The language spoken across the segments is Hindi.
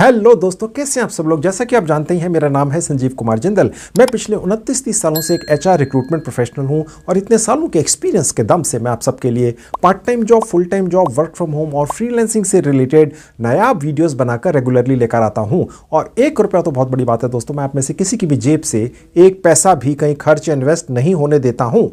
हेलो दोस्तों, कैसे हैं आप सब लोग। जैसा कि आप जानते हैं, मेरा नाम है संजीव कुमार जिंदल। मैं पिछले 29-30 सालों से एक एचआर रिक्रूटमेंट प्रोफेशनल हूं और इतने सालों के एक्सपीरियंस के दम से मैं आप सबके लिए part time job, full time job, work from home और फ्रीलांसिंग से रिलेटेड नायाब वीडियोस बनाकर रेगुलरली लेकर आता हूं। और 1 रुपया तो बहुत बड़ी बात है दोस्तों। मैं आप में से किसी की भी जेब से 1 पैसा भी कहीं खर्च या इन्वेस्ट नहीं होने देता हूं।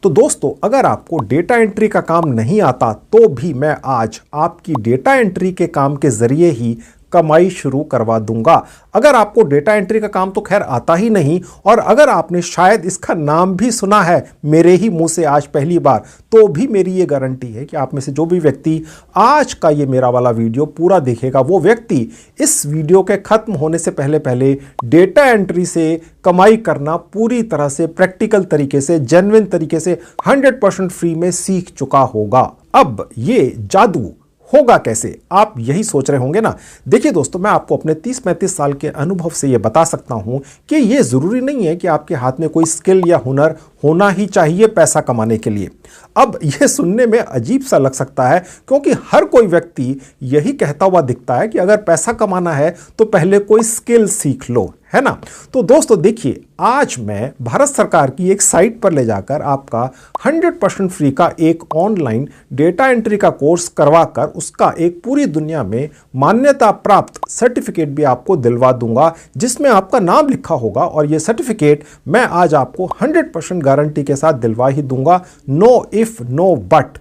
तो दोस्तों, अगर आपको डेटा एंट्री का काम नहीं आता तो भी मैं आज आपकी डेटा एंट्री के काम के जरिए ही कमाई शुरू करवा दूंगा। अगर आपको डेटा एंट्री का काम तो खैर आता ही नहीं, और अगर आपने शायद इसका नाम भी सुना है मेरे ही मुंह से आज पहली बार, तो भी मेरी ये गारंटी है कि आप में से जो भी व्यक्ति आज का ये मेरा वाला वीडियो पूरा देखेगा, वो व्यक्ति इस वीडियो के खत्म होने से पहले पहले डेटा एंट्री से कमाई करना पूरी तरह से प्रैक्टिकल तरीके से, जेन्युइन तरीके से 100% फ्री में सीख चुका होगा। अब ये जादू होगा कैसे, आप यही सोच रहे होंगे ना। देखिए दोस्तों, मैं आपको अपने 30-35 साल के अनुभव से यह बता सकता हूं कि यह जरूरी नहीं है कि आपके हाथ में कोई स्किल या हुनर होना ही चाहिए पैसा कमाने के लिए। अब यह सुनने में अजीब सा लग सकता है, क्योंकि हर कोई व्यक्ति यही कहता हुआ दिखता है कि अगर पैसा कमाना है तो पहले कोई स्किल सीख लो, है ना। तो दोस्तों देखिए, आज मैं भारत सरकार की एक साइट पर ले जाकर आपका 100% फ्री का एक ऑनलाइन डेटा एंट्री का कोर्स करवाकर उसका एक पूरी दुनिया में मान्यता प्राप्त सर्टिफिकेट भी आपको दिलवा दूंगा, जिसमें आपका नाम लिखा होगा। और यह सर्टिफिकेट मैं आज आपको 100% गारंटी के साथ दिलवा ही दूंगा, नो इफ नो बट।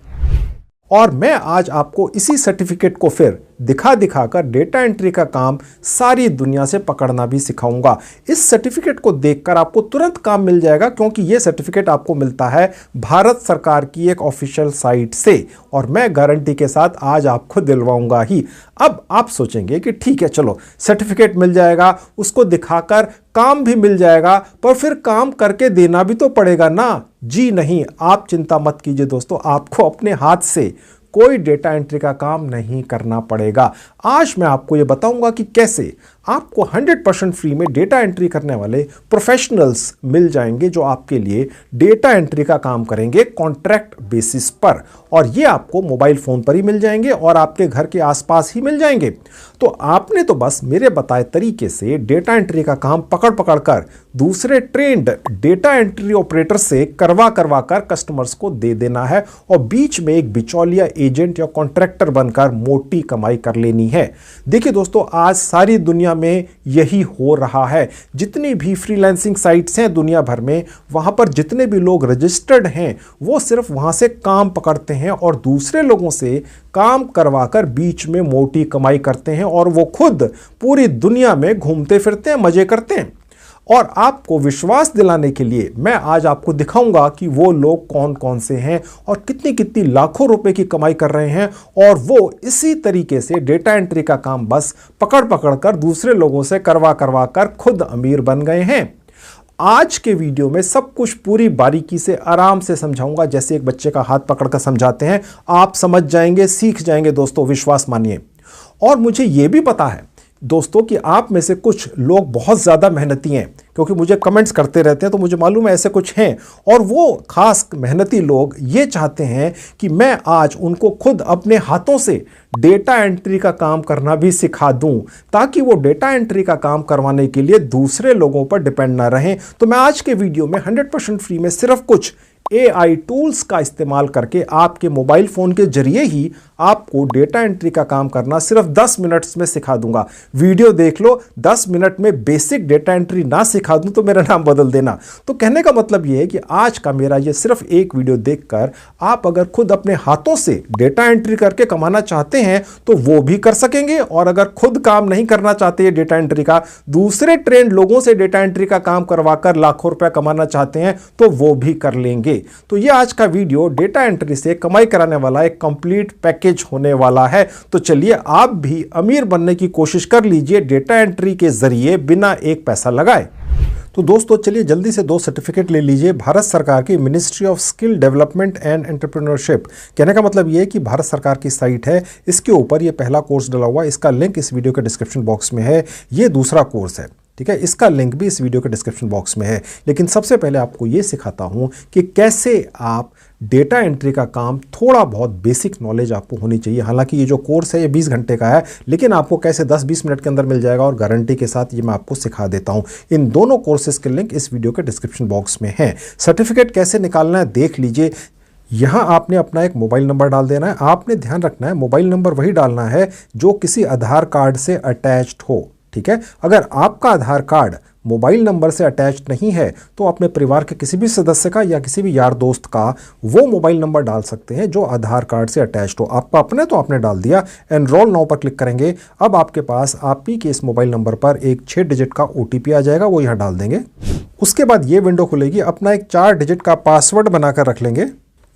और मैं आज आपको इसी सर्टिफिकेट को फिर दिखा दिखाकर डेटा एंट्री का काम सारी दुनिया से पकड़ना भी सिखाऊंगा। इस सर्टिफिकेट को देखकर आपको तुरंत काम मिल जाएगा, क्योंकि यह सर्टिफिकेट आपको मिलता है भारत सरकार की एक ऑफिशियल साइट से, और मैं गारंटी के साथ आज आपको दिलवाऊंगा ही। अब आप सोचेंगे कि ठीक है, चलो सर्टिफिकेट मिल जाएगा, उसको दिखाकर काम भी मिल जाएगा, पर फिर काम करके देना भी तो पड़ेगा ना। जी नहीं, आप चिंता मत कीजिए दोस्तों, आपको अपने हाथ से कोई डेटा एंट्री का काम नहीं करना पड़ेगा। आज मैं आपको यह बताऊंगा कि कैसे आपको 100% फ्री में डेटा एंट्री करने वाले प्रोफेशनल्स मिल जाएंगे, जो आपके लिए डेटा एंट्री का काम करेंगे कॉन्ट्रैक्ट बेसिस पर। और ये आपको मोबाइल फोन पर ही मिल जाएंगे और आपके घर के आसपास ही मिल जाएंगे। तो आपने तो बस मेरे बताए तरीके से डेटा एंट्री का काम पकड़ पकड़ कर दूसरे ट्रेंड डेटा एंट्री ऑपरेटर से करवा करवा कर कस्टमर्स को दे देना है, और बीच में एक बिचौलिया एजेंट या कॉन्ट्रैक्टर बनकर मोटी कमाई कर लेनी है। देखिए दोस्तों, आज सारी दुनिया में यही हो रहा है। जितनी भी फ्रीलांसिंग साइट्स हैं दुनिया भर में, वहां पर जितने भी लोग रजिस्टर्ड हैं, वो सिर्फ वहां से काम पकड़ते हैं और दूसरे लोगों से काम करवाकर बीच में मोटी कमाई करते हैं, और वो खुद पूरी दुनिया में घूमते फिरते हैं, मजे करते हैं। और आपको विश्वास दिलाने के लिए मैं आज आपको दिखाऊंगा कि वो लोग कौन कौन से हैं और कितनी कितनी लाखों रुपए की कमाई कर रहे हैं, और वो इसी तरीके से डेटा एंट्री का काम बस पकड़ पकड़ कर दूसरे लोगों से करवा करवा कर खुद अमीर बन गए हैं। आज के वीडियो में सब कुछ पूरी बारीकी से आराम से समझाऊंगा, जैसे एक बच्चे का हाथ पकड़कर समझाते हैं। आप समझ जाएंगे, सीख जाएंगे दोस्तों, विश्वास मानिए। और मुझे यह भी पता है दोस्तों कि आप में से कुछ लोग बहुत ज़्यादा मेहनती हैं, क्योंकि मुझे कमेंट्स करते रहते हैं, तो मुझे मालूम है ऐसे कुछ हैं। और वो खास मेहनती लोग ये चाहते हैं कि मैं आज उनको खुद अपने हाथों से डेटा एंट्री का काम करना भी सिखा दूं, ताकि वो डेटा एंट्री का काम करवाने के लिए दूसरे लोगों पर डिपेंड ना रहें। तो मैं आज के वीडियो में 100% फ्री में सिर्फ कुछ AI टूल्स का इस्तेमाल करके आपके मोबाइल फोन के जरिए ही आपको डेटा एंट्री का काम करना सिर्फ 10 मिनट्स में सिखा दूंगा। वीडियो देख लो, 10 मिनट में बेसिक डेटा एंट्री ना सिखा दूं तो मेरा नाम बदल देना। तो कहने का मतलब यह है कि आज का मेरा ये सिर्फ एक वीडियो देखकर आप अगर खुद अपने हाथों से डेटा एंट्री करके कमाना चाहते हैं तो वो भी कर सकेंगे, और अगर खुद काम नहीं करना चाहते डेटा एंट्री का, दूसरे ट्रेंड लोगों से डेटा एंट्री का काम करवाकर लाखों रुपया कमाना चाहते हैं, तो वो भी कर लेंगे। तो ये आज का वीडियो डेटा एंट्री से कमाई कराने वाला एक कंप्लीट पैकेज होने वाला है। तो चलिए आप भी अमीर बनने की कोशिश कर लीजिए डेटा एंट्री के जरिए, बिना एक पैसा लगाए। तो दोस्तों चलिए जल्दी से 2 सर्टिफिकेट ले लीजिए भारत सरकार की ministry of skill development and entrepreneurship. कहने का मतलब ये है कि भारत सरकार की साइट है, इसके ऊपर ये पहला कोर्स डला हुआ है, इसका लिंक इस वीडियो के डिस्क्रिप्शन बॉक्स में है। ये दूसरा कोर्स है, ठीक है, इसका लिंक भी इस वीडियो के डिस्क्रिप्शन बॉक्स में है। लेकिन सबसे पहले आपको ये सिखाता हूं कि कैसे आप डेटा एंट्री का काम थोड़ा बहुत बेसिक नॉलेज आपको होनी चाहिए। हालांकि ये जो कोर्स है ये 20 घंटे का है, लेकिन आपको कैसे 10-20 मिनट के अंदर मिल जाएगा और गारंटी के साथ ये मैं आपको सिखा देता हूं। इन दोनों कोर्सेज के लिंक इस वीडियो के डिस्क्रिप्शन बॉक्स में है। सर्टिफिकेट कैसे निकालना है देख लीजिए। यहाँ आपने अपना एक मोबाइल नंबर डाल देना है। आपने ध्यान रखना है मोबाइल नंबर वही डालना है जो किसी आधार कार्ड से अटैच्ड हो, ठीक है। अगर आपका आधार कार्ड मोबाइल नंबर से अटैच्ड नहीं है तो अपने परिवार के किसी भी सदस्य का या किसी भी यार दोस्त का वो मोबाइल नंबर डाल सकते हैं जो आधार कार्ड से अटैच्ड हो। आपका अपने तो आपने डाल दिया, एनरोल नाउ पर क्लिक करेंगे। अब आपके पास आप ही के इस मोबाइल नंबर पर एक 6 डिजिट का OTP आ जाएगा, वो यहाँ डाल देंगे। उसके बाद ये विंडो खुलेगी। अपना एक 4 डिजिट का पासवर्ड बनाकर रख लेंगे।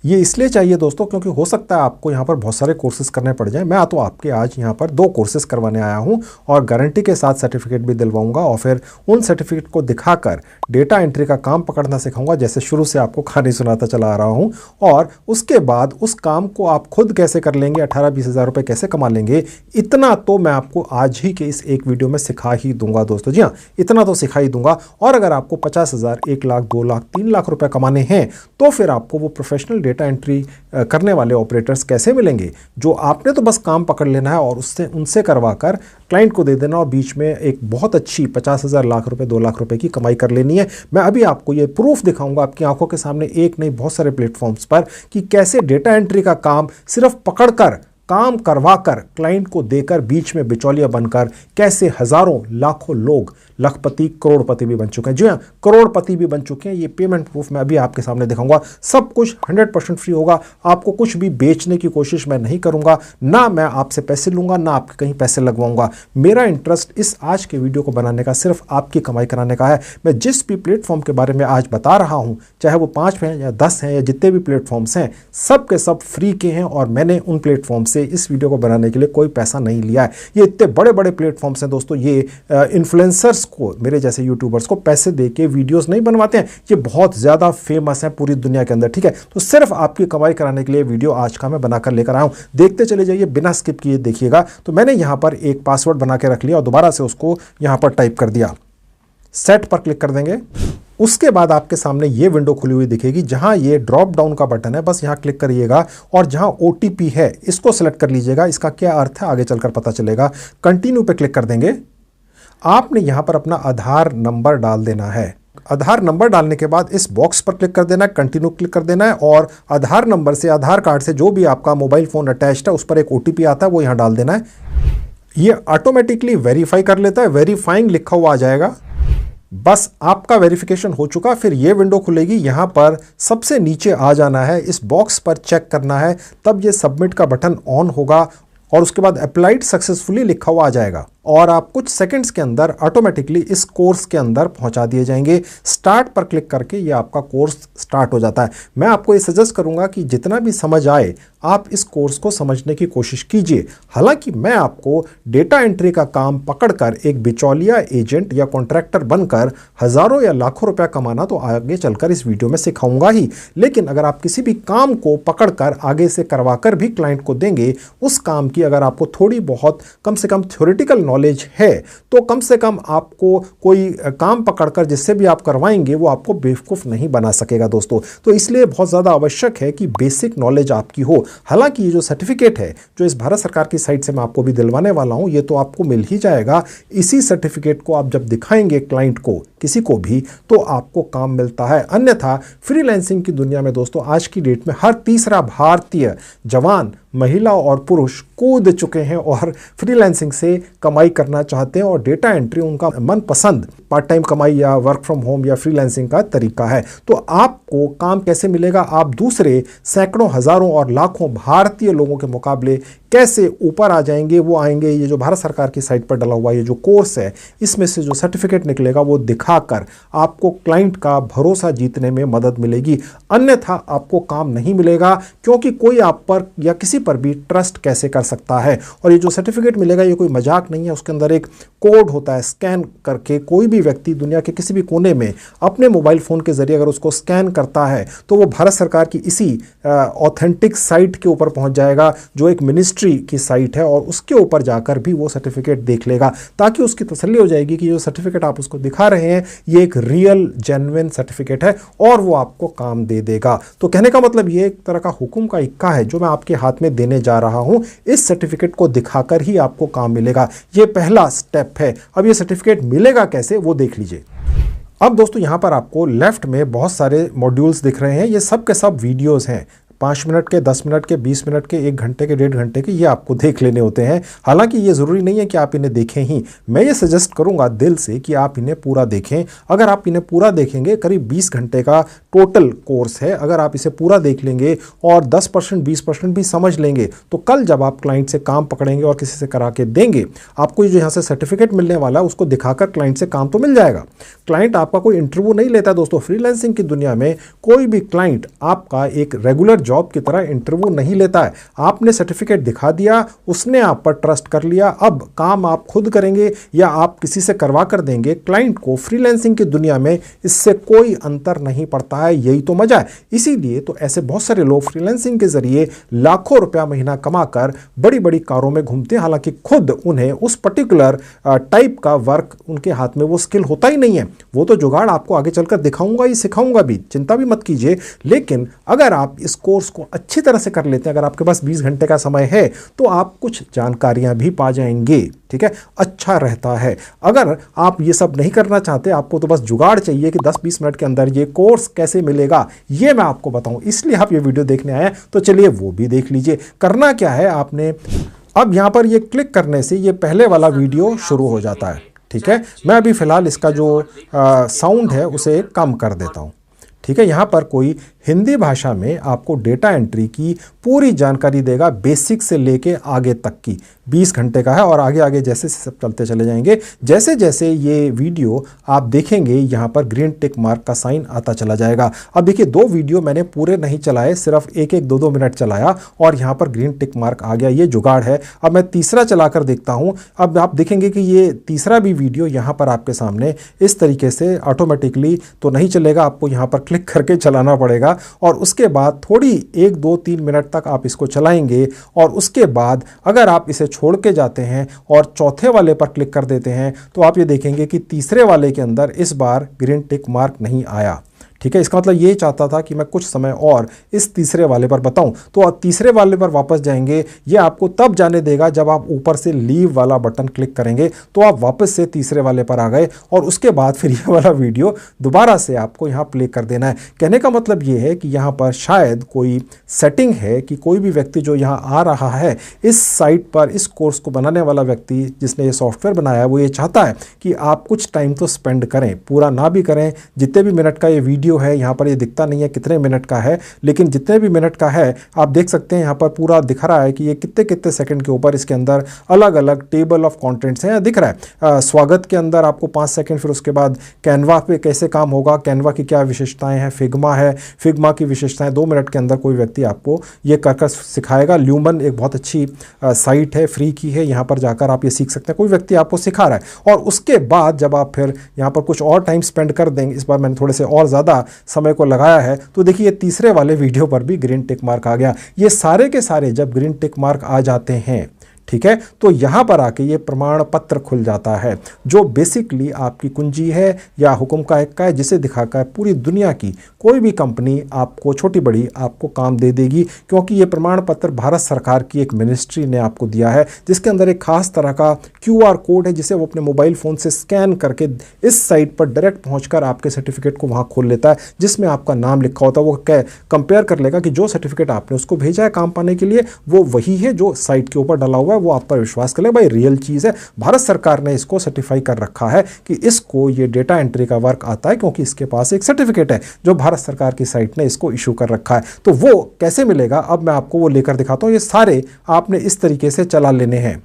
ये इसलिए चाहिए दोस्तों क्योंकि हो सकता है आपको यहाँ पर बहुत सारे कोर्सेज करने पड़ जाएं। मैं तो आपके आज यहाँ पर 2 कोर्सेज करवाने आया हूँ और गारंटी के साथ सर्टिफिकेट भी दिलवाऊंगा और फिर उन सर्टिफिकेट को दिखाकर डेटा एंट्री का काम पकड़ना सिखाऊंगा, जैसे शुरू से आपको कहानी सुनाता चला आ रहा हूँ। और उसके बाद उस काम को आप खुद कैसे कर लेंगे, 18-20 हज़ार रुपये कैसे कमा लेंगे, इतना तो मैं आपको आज ही के इस एक वीडियो में सिखा ही दूंगा दोस्तों। जी हाँ, इतना तो सिखा ही दूंगा। और अगर आपको 50,000, 1 लाख, 2 लाख, 3 लाख रुपए कमाने हैं तो फिर आपको वो प्रोफेशनल डेटा एंट्री करने वाले ऑपरेटर्स कैसे मिलेंगे, जो आपने तो बस काम पकड़ लेना है और उससे उनसे करवाकर क्लाइंट को दे देना और बीच में एक बहुत अच्छी 50,000, लाख रुपए, 2 लाख रुपए की कमाई कर लेनी है। मैं अभी आपको ये प्रूफ दिखाऊंगा आपकी आंखों के सामने, एक नहीं बहुत सारे प्लेटफॉर्म्स पर, कि कैसे डेटा एंट्री का काम सिर्फ पकड़कर, काम करवाकर, क्लाइंट को देकर, बीच में बिचौलिया बनकर कैसे हजारों लाखों लोग लखपति, करोड़पति भी बन चुके हैं। जी हाँ, करोड़पति भी बन चुके हैं। ये पेमेंट प्रूफ मैं अभी आपके सामने दिखाऊंगा। सब कुछ 100% फ्री होगा। आपको कुछ भी बेचने की कोशिश मैं नहीं करूंगा, ना मैं आपसे पैसे लूंगा, ना आपके कहीं पैसे लगवाऊंगा। मेरा इंटरेस्ट इस आज के वीडियो को बनाने का सिर्फ आपकी कमाई कराने का है। मैं जिस भी प्लेटफॉर्म के बारे में आज बता रहा हूं, चाहे वो 5 हैं या 10 हैं या जितने भी प्लेटफॉर्म्स हैं, सब के सब फ्री के हैं और मैंने उन प्लेटफॉर्म से इस वीडियो को बनाने के लिए कोई पैसा नहीं लिया है। ये इतने बड़े बड़े प्लेटफॉर्म्स हैं दोस्तों। ये इन्फ्लुएंसर्स को, मेरे जैसे यूट्यूबर्स को पैसे देके वीडियोस नहीं बनवाते हैं। ये बहुत ज्यादा फेमस है पूरी दुनिया के अंदर, ठीक है। तो सिर्फ आपकी कमाई कराने के लिए वीडियो आज का मैं बनाकर लेकर आया हूं। देखते चले जाइए, बिना स्किप किए देखिएगा। तो मैंने यहां पर एक पासवर्ड बना के रख लिया और दोबारा से उसको यहां पर टाइप कर दिया। सेट पर क्लिक कर देंगे। उसके बाद आपके सामने ये विंडो खुली हुई दिखेगी, जहां ये ड्रॉप डाउन का बटन है, बस यहां क्लिक करिएगा और जहां OTP है इसको सेलेक्ट कर लीजिएगा। इसका क्या अर्थ है आगे चलकर पता चलेगा। कंटिन्यू पे क्लिक कर देंगे। आपने यहां पर अपना आधार नंबर डाल देना है। आधार नंबर डालने के बाद इस बॉक्स पर क्लिक कर देना है, कंटिन्यू क्लिक कर देना है और आधार नंबर से, आधार कार्ड से जो भी आपका मोबाइल फोन अटैच्ड है उस पर एक OTP आता है, वो यहां डाल देना है। ये ऑटोमेटिकली वेरीफाई कर लेता है, वेरीफाइंग लिखा हुआ आ जाएगा। बस आपका वेरिफिकेशन हो चुका। फिर ये विंडो खुलेगी। यहां पर सबसे नीचे आ जाना है, इस बॉक्स पर चेक करना है, तब ये सबमिट का बटन ऑन होगा और उसके बाद अप्लाइड सक्सेसफुली लिखा हुआ आ जाएगा और आप कुछ सेकंड्स के अंदर ऑटोमेटिकली इस कोर्स के अंदर पहुंचा दिए जाएंगे। स्टार्ट पर क्लिक करके ये आपका कोर्स स्टार्ट हो जाता है। मैं आपको ये सजेस्ट करूंगा कि जितना भी समझ आए आप इस कोर्स को समझने की कोशिश कीजिए। हालांकि मैं आपको डेटा एंट्री का काम पकड़कर एक बिचौलिया एजेंट या कॉन्ट्रैक्टर बनकर हजारों या लाखों रुपया कमाना तो आगे चलकर इस वीडियो में सिखाऊंगा ही, लेकिन अगर आप किसी भी काम को पकड़कर आगे से करवाकर भी क्लाइंट को देंगे, उस काम की अगर आपको थोड़ी बहुत कम से कम थ्योरेटिकल नॉलेज है तो कम से कम आपको कोई काम पकड़कर जिससे भी आप करवाएंगे वो आपको बेवकूफ़ नहीं बना सकेगा दोस्तों। तो इसलिए बहुत ज़्यादा आवश्यक है कि बेसिक नॉलेज आपकी हो। हालांकि ये जो सर्टिफिकेट है जो इस भारत सरकार की साइट से मैं आपको भी दिलवाने वाला हूं, ये तो आपको मिल ही जाएगा। इसी सर्टिफिकेट को आप जब दिखाएंगे क्लाइंट को, किसी को भी, तो आपको काम मिलता है। अन्यथा फ्रीलांसिंग की दुनिया में दोस्तों आज की डेट में हर तीसरा भारतीय जवान, महिला और पुरुष कूद चुके हैं और फ्रीलांसिंग से कमाई करना चाहते हैं और डेटा एंट्री उनका मनपसंद पार्ट टाइम कमाई या वर्क फ्रॉम होम या फ्रीलांसिंग का तरीका है। तो आपको काम कैसे मिलेगा, आप दूसरे सैकड़ों, हजारों और लाखों भारतीय लोगों के मुकाबले कैसे ऊपर आ जाएंगे, वो आएंगे। ये जो भारत सरकार की साइट पर डला हुआ ये जो कोर्स है, इसमें से जो सर्टिफिकेट निकलेगा वो दिखाकर आपको क्लाइंट का भरोसा जीतने में मदद मिलेगी। अन्यथा आपको काम नहीं मिलेगा, क्योंकि कोई आप पर या किसी पर भी ट्रस्ट कैसे कर सकता है। और ये जो सर्टिफिकेट मिलेगा ये कोई मजाक नहीं है। उसके अंदर एक कोड होता है, स्कैन करके कोई भी व्यक्ति दुनिया के किसी भी कोने में अपने मोबाइल फोन के जरिए अगर उसको स्कैन करता है तो वो भारत सरकार की इसी ऑथेंटिक साइट के ऊपर पहुंच जाएगा, जो एक मिनिस्ट्री की साइट है, और उसके ऊपर जाकर भी वो सर्टिफिकेट देख लेगा, ताकि उसकी तसल्ली हो जाएगी कि जो सर्टिफिकेट आप उसको दिखा रहे हैं ये एक रियल जेन्युइन सर्टिफिकेट है और वो आपको काम दे देगा। तो कहने का मतलब ये एक तरह का हुक्म का इक्का है जो मैं आपके हाथ में देने जा रहा हूं। इस सर्टिफिकेट को दिखाकर ही आपको काम मिलेगा। ये पहला स्टेप है। अब ये सर्टिफिकेट मिलेगा कैसे वो देख लीजिए। अब दोस्तों यहां पर आपको लेफ्ट में बहुत सारे मॉड्यूल्स दिख रहे हैं। ये सब के सब वीडियोस हैं, 5 मिनट के, 10 मिनट के, 20 मिनट के, 1 घंटे के, 1.5 घंटे के, ये आपको देख लेने होते हैं। हालांकि ये ज़रूरी नहीं है कि आप इन्हें देखें ही। मैं ये सजेस्ट करूंगा दिल से कि आप इन्हें पूरा देखें। अगर आप इन्हें पूरा देखेंगे, करीब 20 घंटे का टोटल कोर्स है, अगर आप इसे पूरा देख लेंगे और 10% 20% भी समझ लेंगे तो कल जब आप क्लाइंट से काम पकड़ेंगे और किसी से करा के देंगे, आपको जो यहाँ से सर्टिफिकेट मिलने वाला है उसको दिखाकर क्लाइंट से काम तो मिल जाएगा। क्लाइंट आपका कोई इंटरव्यू नहीं लेता दोस्तों। फ्रीलांसिंग की दुनिया में कोई भी क्लाइंट आपका एक रेगुलर जॉब की तरह इंटरव्यू नहीं लेता है। आपने सर्टिफिकेट दिखा दिया, उसने आप पर ट्रस्ट कर लिया, अब काम आप खुद करेंगे या आप किसी से करवा कर देंगे। क्लाइंट को फ्रीलांसिंग की दुनिया में इससे कोई अंतर नहीं पड़ता है। यही तो मजा है। इसीलिए तो ऐसे बहुत सारे लोग फ्रीलांसिंग के जरिए लाखों रुपया महीना कमाकर बड़ी बड़ी कारों में घूमते हैं। हालांकि खुद उन्हें उस पर्टिकुलर टाइप का वर्क, उनके हाथ में वो स्किल होता ही नहीं है। वो तो जुगाड़ आपको आगे चलकर दिखाऊंगा ही, सिखाऊंगा भी, चिंता भी मत कीजिए। लेकिन अगर आप इस कोर्स को अच्छी तरह से कर लेते हैं, अगर आपके पास 20 घंटे का समय है तो आप कुछ जानकारियां भी पा जाएंगे। ठीक है, अच्छा रहता है। अगर आप ये सब नहीं करना चाहते, आपको तो बस जुगाड़ चाहिए कि 10-20 मिनट के अंदर ये कोर्स कैसे मिलेगा ये मैं आपको बताऊं, इसलिए आप ये वीडियो देखने आए हैं, तो चलिए वो भी देख लीजिए। करना क्या है, आपने अब यहां पर ये क्लिक करने से ये पहले वाला वीडियो शुरू हो जाता है। ठीक है, मैं अभी फिलहाल इसका जो साउंड है उसे कम कर देता हूं। ठीक है, यहाँ पर कोई हिंदी भाषा में आपको डेटा एंट्री की पूरी जानकारी देगा, बेसिक से लेके आगे तक की। 20 घंटे का है और आगे आगे जैसे सब चलते चले जाएंगे। जैसे जैसे ये वीडियो आप देखेंगे यहाँ पर ग्रीन टिक मार्क का साइन आता चला जाएगा। अब देखिए 2 वीडियो मैंने पूरे नहीं चलाए, सिर्फ 1-1, 2-2 मिनट चलाया और यहाँ पर ग्रीन टिक मार्क आ गया। ये जुगाड़ है। अब मैं तीसरा चलाकर देखता हूँ। अब आप देखेंगे कि ये तीसरा भी वीडियो यहाँ पर आपके सामने इस तरीके से ऑटोमेटिकली तो नहीं चलेगा, आपको यहाँ पर क्लिक करके चलाना पड़ेगा और उसके बाद थोड़ी 1-2-3 मिनट तक आप इसको चलाएंगे और उसके बाद अगर आप इसे छोड़ के जाते हैं और चौथे वाले पर क्लिक कर देते हैं तो आप ये देखेंगे कि तीसरे वाले के अंदर इस बार ग्रीन टिक मार्क नहीं आया। ठीक है, इसका मतलब ये चाहता था कि मैं कुछ समय और इस तीसरे वाले पर बताऊं। तो तीसरे वाले पर वापस जाएंगे, ये आपको तब जाने देगा जब आप ऊपर से लीव वाला बटन क्लिक करेंगे तो आप वापस से तीसरे वाले पर आ गए और उसके बाद फिर ये वाला वीडियो दोबारा से आपको यहाँ प्ले कर देना है। कहने का मतलब ये है कि यहाँ पर शायद कोई सेटिंग है कि कोई भी व्यक्ति जो यहाँ आ रहा है इस साइट पर, इस कोर्स को बनाने वाला व्यक्ति जिसने ये सॉफ्टवेयर बनाया है, वो ये चाहता है कि आप कुछ टाइम तो स्पेंड करें, पूरा ना भी करें। जितने भी मिनट का ये वीडियो है, यहाँ पर ये दिखता नहीं है कितने मिनट का है, लेकिन जितने भी मिनट का है आप देख सकते हैं यहाँ पर पूरा दिख रहा है कि ये कितने कितने सेकंड के ऊपर इसके अंदर अलग अलग टेबल ऑफ कंटेंट्स हैं, दिख रहा है। स्वागत के अंदर आपको 5 सेकंड, फिर उसके बाद कैनवा पे कैसे काम होगा, कैनवा की क्या विशेषताएं हैं, फिग्मा है, फिग्मा की विशेषताएं 2 मिनट के अंदर कोई व्यक्ति आपको ये कर सिखाएगा। ल्यूमन एक बहुत अच्छी साइट है, फ्री की है, यहाँ पर जाकर आप ये सीख सकते हैं, कोई व्यक्ति आपको सिखा रहा है। और उसके बाद जब आप फिर यहाँ पर कुछ और टाइम स्पेंड कर देंगे, इस बार मैंने थोड़े से और ज़्यादा समय को लगाया है, तो देखिए तीसरे वाले वीडियो पर भी ग्रीन टिक मार्क आ गया। ये सारे के सारे जब ग्रीन टिक मार्क आ जाते हैं, ठीक है, तो यहां पर आके ये प्रमाण पत्र खुल जाता है जो बेसिकली आपकी कुंजी है या हुक्म का इक्का है, जिसे दिखाकर पूरी दुनिया की कोई भी कंपनी आपको, छोटी बड़ी, आपको काम दे देगी। क्योंकि ये प्रमाण पत्र भारत सरकार की एक मिनिस्ट्री ने आपको दिया है, जिसके अंदर एक खास तरह का QR कोड है जिसे वो अपने मोबाइल फ़ोन से स्कैन करके इस साइट पर डायरेक्ट पहुँचकर आपके सर्टिफिकेट को वहाँ खोल लेता है, जिसमें आपका नाम लिखा होता है। वो कंपेयर कर लेगा कि जो सर्टिफिकेट आपने उसको भेजा है काम पाने के लिए वो वही है जो साइट के ऊपर डला हुआ है, वो आप पर विश्वास कर ले भाई रियल चीज़ है। भारत सरकार ने इसको सर्टिफाई कर रखा है कि इसको ये डेटा एंट्री का वर्क आता है, क्योंकि इसके पास एक सर्टिफिकेट है जो भारत सरकार की साइट ने इसको इशू कर रखा है। तो वो कैसे मिलेगा, अब मैं आपको वो लेकर दिखाता हूँ। ये सारे आपने इस तरीके से चला लेने हैं।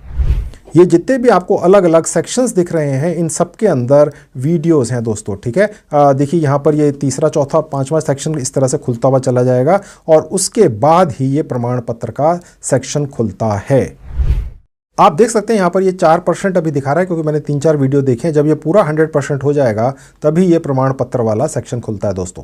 ये जितने भी आपको अलग अलग सेक्शंस दिख रहे हैं, इन सब के अंदर वीडियोस हैं दोस्तों। ठीक है, देखिए यहाँ पर ये तीसरा, चौथा, 5वां सेक्शन इस तरह से खुलता हुआ चला जाएगा और उसके बाद ही ये प्रमाण पत्र का सेक्शन खुलता है। आप देख सकते हैं यहाँ पर ये 4% अभी दिखा रहा है, क्योंकि मैंने 3-4 वीडियो देखे हैं। जब ये पूरा 100% हो जाएगा तभी ये प्रमाण पत्र वाला सेक्शन खुलता है दोस्तों।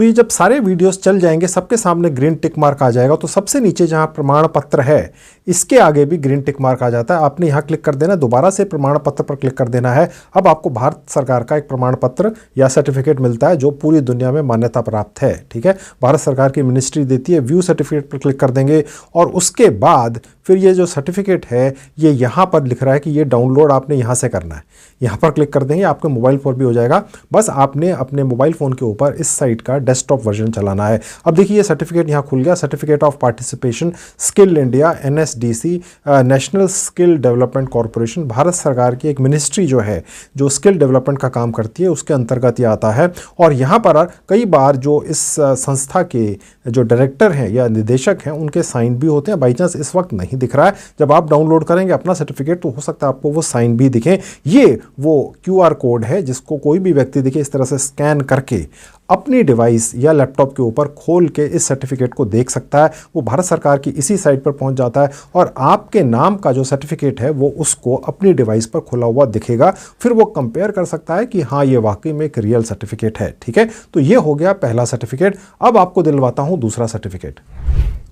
तो ये जब सारे वीडियोस चल जाएंगे, सबके सामने ग्रीन टिक मार्क आ जाएगा। तो सबसे नीचे जहां प्रमाण पत्र है, इसके आगे भी ग्रीन टिक मार्क आ जाता है। आपने यहां क्लिक कर देना, दोबारा से प्रमाण पत्र पर क्लिक कर देना है। अब आपको भारत सरकार का एक प्रमाण पत्र या सर्टिफिकेट मिलता है जो पूरी दुनिया में मान्यता प्राप्त है। ठीक है, भारत सरकार की मिनिस्ट्री देती है। व्यू सर्टिफिकेट पर क्लिक कर देंगे और उसके बाद फिर ये जो सर्टिफिकेट है ये यहाँ पर लिख रहा है कि ये डाउनलोड आपने यहाँ से करना है। यहाँ पर क्लिक कर देंगे, आपके मोबाइल पर भी हो जाएगा। बस आपने अपने मोबाइल फ़ोन के ऊपर इस साइट का डेस्कटॉप वर्जन चलाना है। अब देखिए ये सर्टिफिकेट यहाँ खुल गया, certificate of participation skill India NSDC, national skill development corporation. Bharat सरकार की एक मिनिस्ट्री जो है जो स्किल डेवलपमेंट का काम करती है उसके अंतर्गत ये आता है। और यहाँ पर कई बार जो इस संस्था के जो डायरेक्टर हैं या निदेशक हैं उनके साइन भी होते हैं। बाई चांस इस वक्त नहीं दिख रहा है, जब आप डाउनलोड करेंगे अपना सर्टिफिकेट तो हो सकता है आपको वो साइन भी दिखें। ये वो QR कोड है जिसको कोई भी व्यक्ति देखिए इस तरह से स्कैन करके अपनी डिवाइस या लैपटॉप के ऊपर खोल के इस सर्टिफिकेट को देख सकता है। वो भारत सरकार की इसी साइट पर पहुंच जाता है और आपके नाम का जो सर्टिफिकेट है वो उसको अपनी डिवाइस पर खुला हुआ दिखेगा। फिर वो कंपेयर कर सकता है कि हाँ ये वाकई में एक रियल सर्टिफिकेट है। ठीक है, तो ये हो गया पहला सर्टिफिकेट। अब आपको दिलवाता हूं दूसरा सर्टिफिकेट।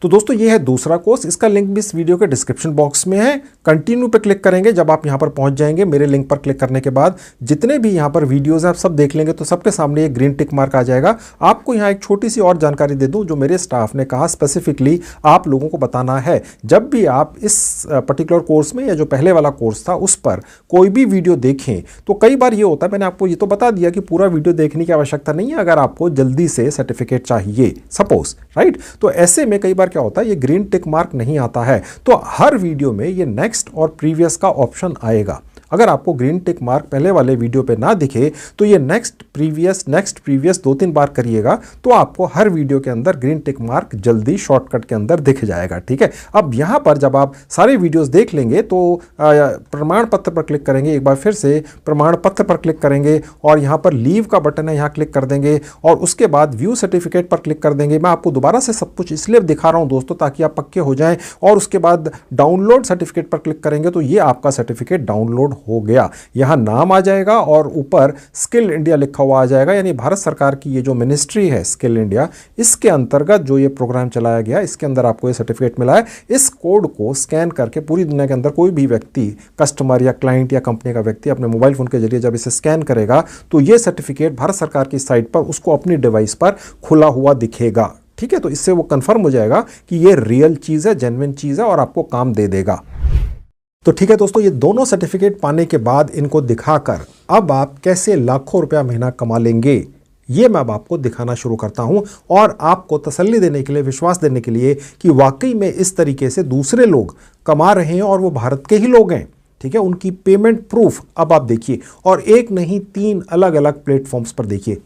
तो दोस्तों ये है दूसरा कोर्स, इसका लिंक भी इस वीडियो के डिस्क्रिप्शन बॉक्स में है। कंटिन्यू पे क्लिक करेंगे, जब आप यहां पर पहुंच जाएंगे मेरे लिंक पर क्लिक करने के बाद जितने भी यहां पर वीडियोस हैं आप सब देख लेंगे तो सबके सामने एक ग्रीन टिक मार्क आ जाएगा। आपको यहां एक छोटी सी और जानकारी दे दूं जो मेरे स्टाफ ने कहा स्पेसिफिकली आप लोगों को बताना है। जब भी आप इस पर्टिकुलर कोर्स में या जो पहले वाला कोर्स था उस पर कोई भी वीडियो देखें तो कई बार ये होता है, मैंने आपको ये तो बता दिया कि पूरा वीडियो देखने की आवश्यकता नहीं है अगर आपको जल्दी से सर्टिफिकेट चाहिए सपोज, राइट। तो ऐसे में कई बार क्या होता है ये ग्रीन टिक मार्क नहीं आता है, तो हर वीडियो में ये नेक्स्ट और प्रीवियस का ऑप्शन आएगा। अगर आपको ग्रीन टिक मार्क पहले वाले वीडियो पे ना दिखे तो ये नेक्स्ट प्रीवियस 2-3 बार करिएगा तो आपको हर वीडियो के अंदर ग्रीन टिक मार्क जल्दी शॉर्टकट के अंदर दिख जाएगा। ठीक है, अब यहाँ पर जब आप सारे वीडियोस देख लेंगे तो प्रमाण पत्र पर क्लिक करेंगे, एक बार फिर से प्रमाण पत्र पर क्लिक करेंगे और यहाँ पर लीव का बटन है, यहाँ क्लिक कर देंगे और उसके बाद व्यू सर्टिफिकेट पर क्लिक कर देंगे। मैं आपको दोबारा से सब कुछ इसलिए दिखा रहा हूँ दोस्तों ताकि आप पक्के हो जाएं। और उसके बाद डाउनलोड सर्टिफिकेट पर क्लिक करेंगे तो ये आपका सर्टिफिकेट डाउनलोड हो गया। यहां नाम आ जाएगा और ऊपर स्किल इंडिया लिखा हुआ आ जाएगा, यानी भारत सरकार की ये जो मिनिस्ट्री है स्किल इंडिया, इसके अंतर्गत जो ये प्रोग्राम चलाया गया इसके अंदर आपको ये सर्टिफिकेट मिला है। इस कोड को स्कैन करके पूरी दुनिया के अंदर कोई भी व्यक्ति, कस्टमर या क्लाइंट या कंपनी का व्यक्ति अपने मोबाइल फोन के जरिए जब इसे स्कैन करेगा तो ये सर्टिफिकेट भारत सरकार की साइट पर उसको अपनी डिवाइस पर खुला हुआ दिखेगा। ठीक है, तो इससे वो कंफर्म हो जाएगा कि ये रियल चीज है, जेन्युइन चीज है और आपको काम दे देगा। तो ठीक है दोस्तों, ये दोनों सर्टिफिकेट पाने के बाद इनको दिखाकर अब आप कैसे लाखों रुपया महीना कमा लेंगे ये मैं अब आपको दिखाना शुरू करता हूं और आपको तसल्ली देने के लिए, विश्वास देने के लिए कि वाकई में इस तरीके से दूसरे लोग कमा रहे हैं और वो भारत के ही लोग हैं। ठीक है, उनकी पेमेंट प्रूफ अब आप देखिए और एक नहीं 3 अलग अलग प्लेटफॉर्म्स पर देखिए।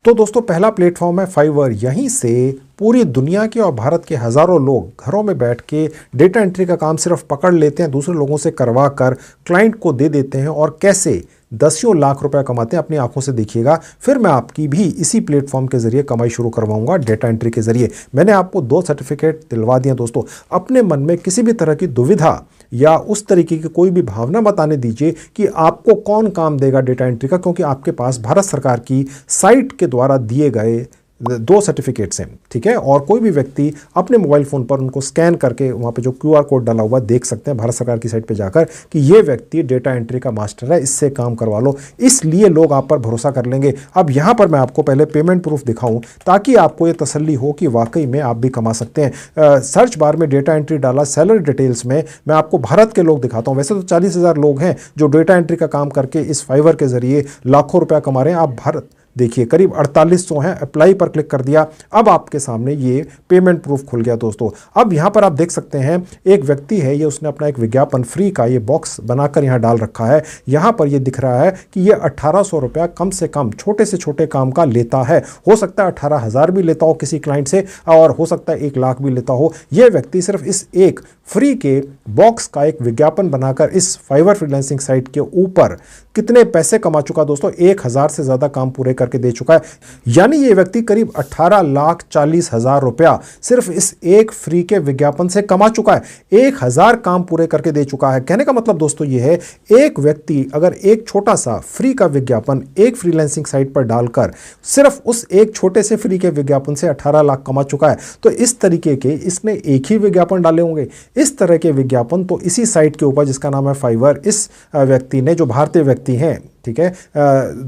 तो दोस्तों पहला प्लेटफॉर्म है फाइवर। यहीं से पूरी दुनिया के और भारत के हज़ारों लोग घरों में बैठ के डेटा एंट्री का काम सिर्फ पकड़ लेते हैं, दूसरे लोगों से करवा कर क्लाइंट को दे देते हैं और कैसे दसियों लाख रुपए कमाते हैं अपनी आंखों से देखिएगा। फिर मैं आपकी भी इसी प्लेटफॉर्म के जरिए कमाई शुरू करवाऊंगा डेटा एंट्री के जरिए। मैंने आपको 2 सर्टिफिकेट दिलवा दिए दोस्तों। अपने मन में किसी भी तरह की दुविधा या उस तरीके की कोई भी भावना मत आने दीजिए कि आपको कौन काम देगा डेटा एंट्री का, क्योंकि आपके पास भारत सरकार की साइट के द्वारा दिए गए 2 सर्टिफिकेट्स हैं। ठीक है, और कोई भी व्यक्ति अपने मोबाइल फ़ोन पर उनको स्कैन करके वहाँ पे जो QR कोड डाला हुआ देख सकते हैं भारत सरकार की साइट पे जाकर कि ये व्यक्ति डेटा एंट्री का मास्टर है, इससे काम करवा लो। इसलिए लोग आप पर भरोसा कर लेंगे। अब यहाँ पर मैं आपको पहले पेमेंट प्रूफ दिखाऊं ताकि आपको ये तसल्ली हो कि वाकई में आप भी कमा सकते हैं। सर्च बार में डेटा एंट्री डाला, सैलरी डिटेल्स में मैं आपको भारत के लोग दिखाता हूँ। वैसे तो 40,000 लोग हैं जो डेटा एंट्री का काम करके इस फाइवर के जरिए लाखों रुपया कमा रहे हैं। आप भारत देखिए करीब 4800 हैं। अप्लाई पर क्लिक कर दिया, अब आपके सामने ये पेमेंट प्रूफ खुल गया दोस्तों। अब यहाँ पर आप देख सकते हैं एक व्यक्ति है, ये उसने अपना एक विज्ञापन फ्री का ये बॉक्स बनाकर यहाँ डाल रखा है। यहाँ पर ये दिख रहा है कि ये 1800 रुपया कम से कम छोटे से छोटे काम का लेता है। हो सकता है 18,000 भी लेता हो किसी क्लाइंट से और हो सकता है 1 लाख भी लेता हो। ये व्यक्ति सिर्फ इस एक फ्री के बॉक्स का एक विज्ञापन बनाकर इस फाइवर फ्रीलांसिंग साइट के ऊपर कितने पैसे कमा चुका दोस्तों, 1000 से ज्यादा काम पूरे करके दे चुका है। यानी ये व्यक्ति करीब 18,40,000 रुपया सिर्फ इस एक फ्री के विज्ञापन से कमा चुका है। 1000 काम पूरे करके दे चुका है। कहने का मतलब दोस्तों ये है, एक व्यक्ति अगर एक छोटा सा फ्री का विज्ञापन एक फ्रीलांसिंग साइट पर डालकर सिर्फ उस एक छोटे से फ्री के विज्ञापन से 18 लाख कमा चुका है, तो इस तरीके के इसने एक ही विज्ञापन डाले होंगे। इस तरह के विज्ञापन तो इसी साइट के ऊपर जिसका नाम है फाइवर, इस व्यक्ति ने, जो भारतीय व्यक्ति हैं, ठीक है,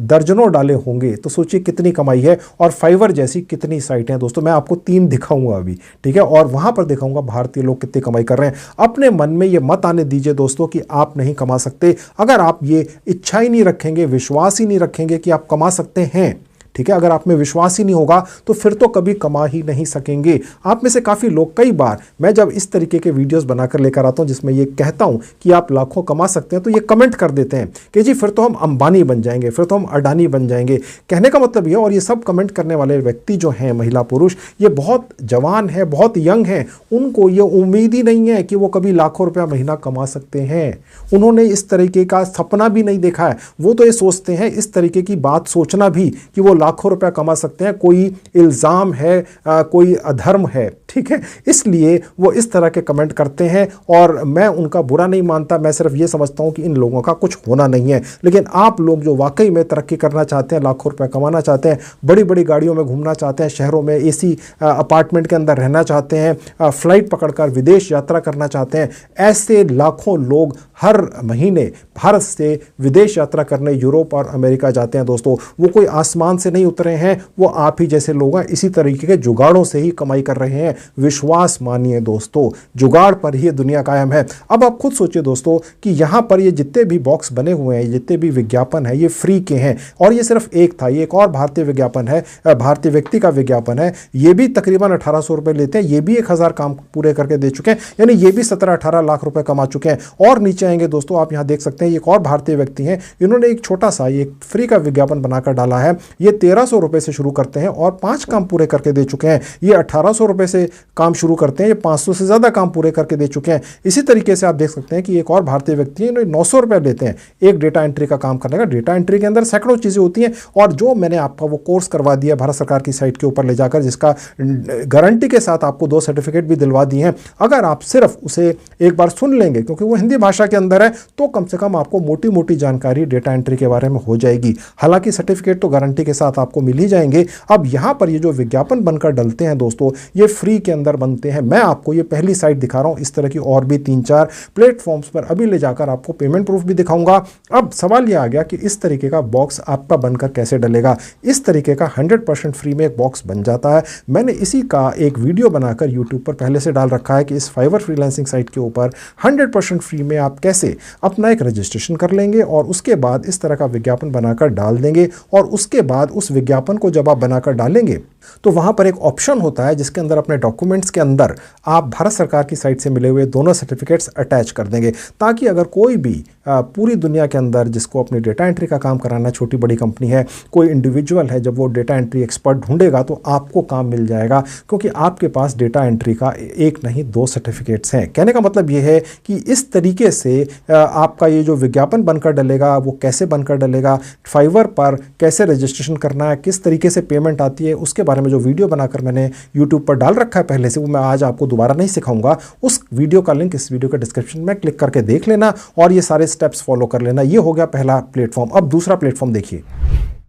दर्जनों डाले होंगे। तो सोचिए कितनी कमाई है। और फाइवर जैसी कितनी साइटें हैं दोस्तों, मैं आपको 3 दिखाऊंगा अभी, ठीक है, और वहां पर दिखाऊंगा भारतीय लोग कितनी कमाई कर रहे हैं। अपने मन में ये मत आने दीजिए दोस्तों कि आप नहीं कमा सकते। अगर आप ये इच्छा ही नहीं रखेंगे, विश्वास ही नहीं रखेंगे कि आप कमा सकते हैं, ठीक है, अगर आप में विश्वास ही नहीं होगा तो फिर तो कभी कमा ही नहीं सकेंगे। आप में से काफ़ी लोग, कई बार मैं जब इस तरीके के वीडियोस बनाकर लेकर आता हूं जिसमें ये कहता हूं कि आप लाखों कमा सकते हैं, तो ये कमेंट कर देते हैं कि जी फिर तो हम अंबानी बन जाएंगे, फिर तो हम अडानी बन जाएंगे। कहने का मतलब ये, और ये सब कमेंट करने वाले व्यक्ति जो हैं, महिला पुरुष, ये बहुत जवान है, बहुत यंग हैं। उनको ये उम्मीद ही नहीं है कि वो कभी लाखों रुपया महीना कमा सकते हैं। उन्होंने इस तरीके का सपना भी नहीं देखा है। वो तो ये सोचते हैं, इस तरीके की बात सोचना भी कि वो लाखों रुपया कमा सकते हैं कोई इल्जाम है, कोई अधर्म है, ठीक है। इसलिए वो इस तरह के कमेंट करते हैं और मैं उनका बुरा नहीं मानता। मैं सिर्फ ये समझता हूं कि इन लोगों का कुछ होना नहीं है। लेकिन आप लोग जो वाकई में तरक्की करना चाहते हैं, लाखों रुपया कमाना चाहते हैं, बड़ी बड़ी गाड़ियों में घूमना चाहते हैं, शहरों में एसी अपार्टमेंट के अंदर रहना चाहते हैं, फ्लाइट पकड़कर विदेश यात्रा करना चाहते हैं, ऐसे लाखों लोग हर महीने भारत से विदेश यात्रा करने यूरोप और अमेरिका जाते हैं दोस्तों। वो कोई आसमान से नहीं उतरे हैं, वो आप ही जैसे लोग हैं। इसी तरीके के जुगाड़ों से ही कमाई कर रहे हैं। विश्वास मानिए दोस्तों, जुगाड़ पर ही दुनिया कायम है। अब आप खुद सोचिए दोस्तों कि यहां पर ये जितने भी बॉक्स बने हुए हैं, जितने भी विज्ञापन है, ये फ्री के हैं। और ये सिर्फ एक था, ये एक और भारतीय विज्ञापन है, भारतीय व्यक्ति का विज्ञापन है। ये भी तकरीबन 1800 रुपए लेते हैं। ये भी 1000 काम पूरे करके दे चुके हैं, यानी ये भी 17-18 लाख रुपए कमा चुके हैं। और नीचे आएंगे दोस्तों, आप यहां देख सकते हैं, एक और भारतीय व्यक्ति हैं, इन्होंने एक छोटा सा ये फ्री का विज्ञापन बनाकर डाला है। ये 1300 रुपए से शुरू करते हैं और 5 काम पूरे करके दे चुके हैं। ये 1800 रुपए से काम शुरू करते हैं, ये 500 से ज्यादा काम पूरे करके दे चुके हैं। इसी तरीके से आप देख सकते हैं कि एक और भारतीय व्यक्ति है, इन्होंने 900 रुपए लेते हैं एक डेटा एंट्री का काम करने का। डेटा एंट्री के अंदर सैकड़ों चीजें होती हैं, और जो मैंने आपका वो कोर्स करवा दिया भारत सरकार की साइट के ऊपर ले जाकर, जिसका गारंटी के साथ आपको 2 सर्टिफिकेट भी दिलवा दिए हैं। अगर आप सिर्फ उसे एक बार सुन लेंगे, क्योंकि वो हिंदी भाषा के अंदर है, तो कम से कम आपको मोटी मोटी जानकारी डेटा एंट्री के बारे में हो जाएगी। हालांकि सर्टिफिकेट तो गारंटी के साथ आपको मिल ही जाएंगे। अब यहां पर ये जो विज्ञापन बनकर डलते हैं दोस्तों, ये फ्री के अंदर बनते हैं। मैं आपको ये पहली साइट दिखा रहा हूं, इस तरह की और भी 3-4 प्लेटफॉर्म्स पर अभी ले जाकर आपको पेमेंट प्रूफ भी दिखाऊंगा। अब सवाल ये आ गया कि इस तरीके का बॉक्स आपका बनकर कैसे डलेगा। इस तरीके का 100% फ्री में एक बॉक्स बन जाता है। मैंने इसी का एक वीडियो बनाकर यूट्यूब पर पहले से डाल रखा है कि इस फाइवर फ्रीलांसिंग साइट के ऊपर 100% फ्री में आप कैसे अपना एक रजिस्ट्रेशन कर लेंगे और उसके बाद इस तरह का विज्ञापन बनाकर डाल देंगे। और उसके बाद उस विज्ञापन को जब आप बनाकर डालेंगे तो वहां पर एक ऑप्शन होता है जिसके अंदर अपने डॉक्यूमेंट्स के अंदर आप भारत सरकार की साइट से मिले हुए दोनों सर्टिफिकेट्स अटैच कर देंगे, ताकि अगर कोई भी पूरी दुनिया के अंदर जिसको अपनी डेटा एंट्री का काम कराना, छोटी बड़ी कंपनी है, कोई इंडिविजुअल है, जब वो डेटा एंट्री एक्सपर्ट ढूंढेगा तो आपको काम मिल जाएगा, क्योंकि आपके पास डेटा एंट्री का एक नहीं 2 सर्टिफिकेट्स हैं। कहने का मतलब ये है कि इस तरीके से आपका ये जो विज्ञापन बनकर डलेगा, वो कैसे बनकर डलेगा, फाइवर पर कैसे रजिस्ट्रेशन करना है, किस तरीके से पेमेंट आती है, उसके बारे में जो वीडियो बनाकर मैंने YouTube पर डाल रखा है पहले से, वो मैं आज आपको दोबारा नहीं सिखाऊंगा। उस वीडियो का लिंक इस वीडियो के डिस्क्रिप्शन में क्लिक करके देख लेना और ये सारे स्टेप्स फॉलो कर लेना। ये हो गया पहला प्लेटफॉर्म। अब दूसरा प्लेटफॉर्म देखिए।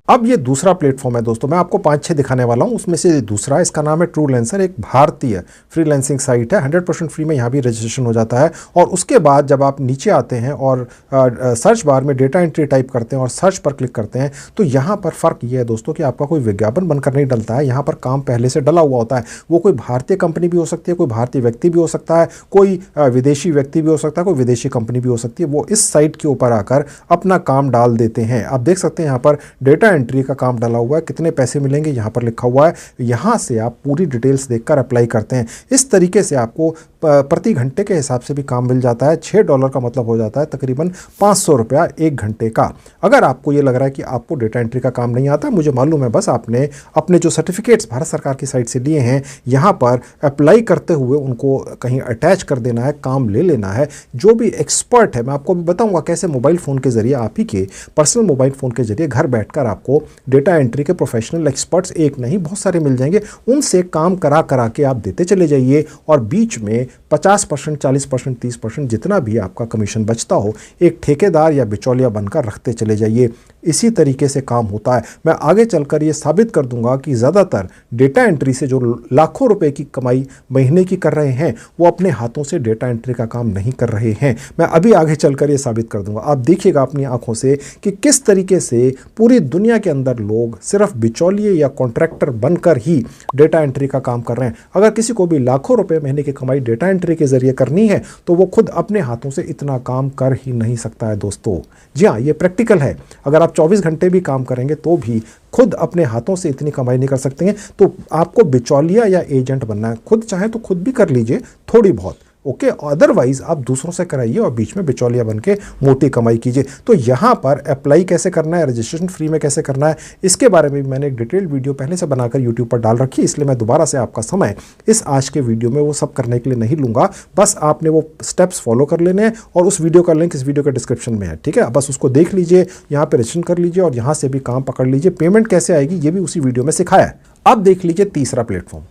अब ये दूसरा प्लेटफॉर्म है दोस्तों, मैं आपको 5-6 दिखाने वाला हूं, उसमें से दूसरा, इसका नाम है ट्रूलेंसर, एक भारतीय फ्रीलांसिंग साइट है। 100% फ्री में यहाँ भी रजिस्ट्रेशन हो जाता है। और उसके बाद जब आप नीचे आते हैं और सर्च बार में डेटा एंट्री टाइप करते हैं और सर्च पर क्लिक करते हैं, तो यहाँ पर फ़र्क ये है दोस्तों कि आपका कोई विज्ञापन बनकर नहीं डलता है, यहाँ पर काम पहले से डला हुआ होता है। वो कोई भारतीय कंपनी भी हो सकती है, कोई भारतीय व्यक्ति भी हो सकता है, कोई विदेशी व्यक्ति भी हो सकता है, कोई विदेशी कंपनी भी हो सकती है। वो इस साइट के ऊपर आकर अपना काम डाल देते हैं। आप देख सकते हैं यहाँ पर डेटा एंट्री का काम डाला हुआ है, कितने पैसे मिलेंगे यहाँ पर लिखा हुआ है। यहाँ से आप पूरी डिटेल्स देखकर अप्लाई करते हैं। इस तरीके से आपको प्रति घंटे के हिसाब से भी काम मिल जाता है। $6 का मतलब हो जाता है तकरीबन 500 रुपया 1 घंटे का। अगर आपको ये लग रहा है कि आपको डेटा एंट्री का काम नहीं आता, मुझे मालूम है, बस आपने अपने जो सर्टिफिकेट्स भारत सरकार की साइट से लिए हैं यहाँ पर अप्लाई करते हुए उनको कहीं अटैच कर देना है, काम ले लेना है। जो भी एक्सपर्ट है, मैं आपको भी बताऊंगा कैसे मोबाइल फ़ोन के ज़रिए, आप ही के पर्सनल मोबाइल फ़ोन के ज़रिए घर बैठकर आपको डेटा एंट्री के प्रोफेशनल एक्सपर्ट्स एक नहीं बहुत सारे मिल जाएंगे। उनसे काम करा करा के आप देते चले जाइए और बीच में 50%, 40%, 30% जितना भी आपका कमीशन बचता हो एक ठेकेदार या बिचौलिया बनकर रखते चले जाइए। इसी तरीके से काम होता है। मैं आगे चलकर ये साबित कर दूंगा कि ज़्यादातर डेटा एंट्री से जो लाखों रुपए की कमाई महीने की कर रहे हैं वो अपने हाथों से डेटा एंट्री का काम नहीं कर रहे हैं। मैं अभी आगे चलकर ये साबित कर दूंगा। आप देखिएगा अपनी आंखों से कि किस तरीके से पूरी दुनिया के अंदर लोग सिर्फ बिचौलिए या कॉन्ट्रैक्टर बनकर ही डेटा एंट्री का काम कर रहे हैं। अगर किसी को भी लाखों रुपए महीने की कमाई डेटा एंट्री के जरिए करनी है तो वो खुद अपने हाथों से इतना काम कर ही नहीं सकता है दोस्तों। जी हाँ, ये प्रैक्टिकल है। अगर आप 24 घंटे भी काम करेंगे तो भी खुद अपने हाथों से इतनी कमाई नहीं कर सकते हैं। तो आपको बिचौलिया या एजेंट बनना है। खुद चाहे तो खुद भी कर लीजिए थोड़ी बहुत, ओके, अदरवाइज आप दूसरों से कराइए और बीच में बिचौलिया बन के मोटी कमाई कीजिए। तो यहाँ पर अप्लाई कैसे करना है, रजिस्ट्रेशन फ्री में कैसे करना है, इसके बारे में मैंने एक डिटेल्ड वीडियो पहले से बनाकर यूट्यूब पर डाल रखी है, इसलिए मैं दोबारा से आपका समय इस आज के वीडियो में वो सब करने के लिए नहीं लूँगा। बस आपने वो स्टेप्स फॉलो कर लेने हैं और उस वीडियो का लिंक इस वीडियो के डिस्क्रिप्शन में है, ठीक है। बस उसको देख लीजिए, यहाँ पर रजिस्ट्रेशन कर लीजिए और यहाँ से भी काम पकड़ लीजिए। पेमेंट कैसे आएगी ये भी उसी वीडियो में सिखाया है। अब देख लीजिए तीसरा प्लेटफॉर्म।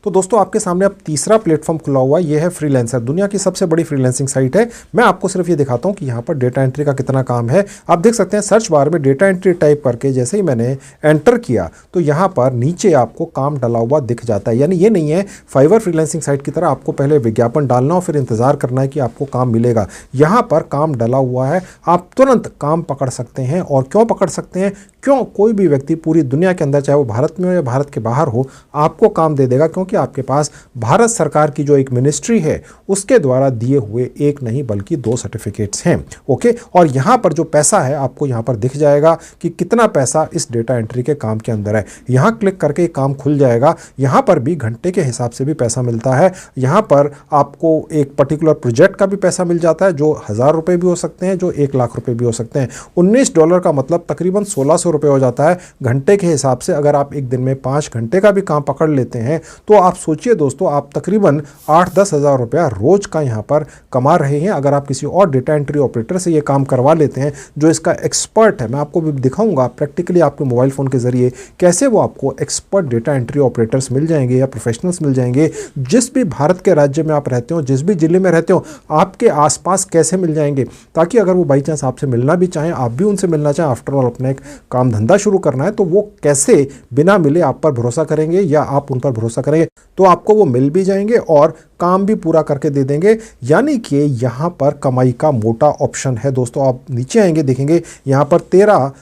तो दोस्तों आपके सामने अब तीसरा प्लेटफॉर्म खुला हुआ है। ये है फ्रीलांसर, दुनिया की सबसे बड़ी फ्रीलांसिंग साइट है। मैं आपको सिर्फ ये दिखाता हूँ कि यहाँ पर डेटा एंट्री का कितना काम है। आप देख सकते हैं सर्च बार में डेटा एंट्री टाइप करके जैसे ही मैंने एंटर किया तो यहाँ पर नीचे आपको काम डाला हुआ दिख जाता है। यानी ये नहीं है फाइवर फ्रीलांसिंग साइट की तरह आपको पहले विज्ञापन डालना और फिर इंतजार करना है कि आपको काम मिलेगा। यहाँ पर काम डाला हुआ है, आप तुरंत काम पकड़ सकते हैं। और क्यों पकड़ सकते हैं? क्यों? कोई भी व्यक्ति पूरी दुनिया के अंदर, चाहे वो भारत में हो या भारत के बाहर हो, आपको काम दे देगा, क्योंकि आपके पास भारत सरकार की जो एक मिनिस्ट्री है उसके द्वारा दिए हुए एक नहीं बल्कि 2 सर्टिफिकेट्स हैं, ओके। और यहाँ पर जो पैसा है आपको यहाँ पर दिख जाएगा कि कितना पैसा इस डेटा एंट्री के काम के अंदर है। यहाँ क्लिक करके काम खुल जाएगा। यहाँ पर भी घंटे के हिसाब से भी पैसा मिलता है। यहाँ पर आपको एक पर्टिकुलर प्रोजेक्ट का भी पैसा मिल जाता है, जो 1000 रुपये भी हो सकते हैं, जो 1 लाख रुपये भी हो सकते हैं। $19 का मतलब तकरीबन 1600 रुपये हो जाता है घंटे के हिसाब से। अगर आप एक दिन में 5 घंटे का भी काम पकड़ लेते हैं तो आप सोचिए दोस्तों, आप तकरीबन 8-10 हज़ार रुपया रोज का यहाँ पर कमा रहे हैं। अगर आप किसी और डेटा एंट्री ऑपरेटर से ये काम करवा लेते हैं जो इसका एक्सपर्ट है, मैं आपको भी दिखाऊंगा प्रैक्टिकली आपके मोबाइल फ़ोन के ज़रिए कैसे वो आपको एक्सपर्ट डेटा एंट्री ऑपरेटर्स मिल जाएंगे या प्रोफेशनल्स मिल जाएंगे। जिस भी भारत के राज्य में आप रहते हो, जिस भी ज़िले में रहते हो, आपके आसपास कैसे मिल जाएंगे, ताकि अगर वो बाई चांस आपसे मिलना भी चाहें, आप भी उनसे मिलना चाहें, आफ्टर ऑल अपना एक काम धंधा शुरू करना है, तो वो कैसे बिना मिले आप पर भरोसा करेंगे या आप उन पर भरोसा करेंगे। तो आपको वो मिल भी जाएंगे और काम भी पूरा करके दे देंगे। यानी कि यहाँ पर कमाई का मोटा ऑप्शन है दोस्तों। आप नीचे आएंगे देखेंगे यहाँ पर 13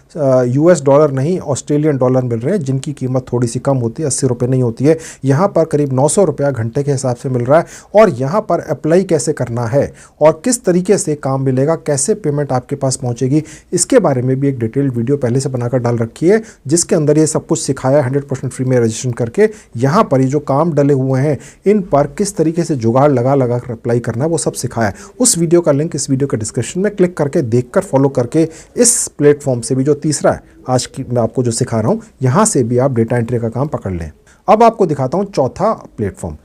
US डॉलर नहीं ऑस्ट्रेलियन डॉलर मिल रहे हैं, जिनकी कीमत थोड़ी सी कम होती है, 80 रुपये नहीं होती है। यहाँ पर करीब 900 रुपया घंटे के हिसाब से मिल रहा है। और यहाँ पर अप्लाई कैसे करना है और किस तरीके से काम मिलेगा, कैसे पेमेंट आपके पास पहुँचेगी, इसके बारे में भी एक डिटेल्ड वीडियो पहले से बनाकर डाल रखी है, जिसके अंदर ये सब कुछ सिखाया 100% फ्री में रजिस्ट्रेशन करके। यहाँ पर ये जो काम डले हुए हैं इन पर किस तरीके से जुगाड़ लगा लगा कर अप्लाई करना है वो सब सिखाया है। उस वीडियो का लिंक इस वीडियो के डिस्क्रिप्शन में क्लिक करके देखकर फॉलो करके इस प्लेटफॉर्म से भी, जो तीसरा है आज की मैं आपको जो सिखा रहा हूँ, यहाँ से भी आप डेटा एंट्री का काम पकड़ लें। अब आपको दिखाता हूँ चौथा प्लेटफॉर्म।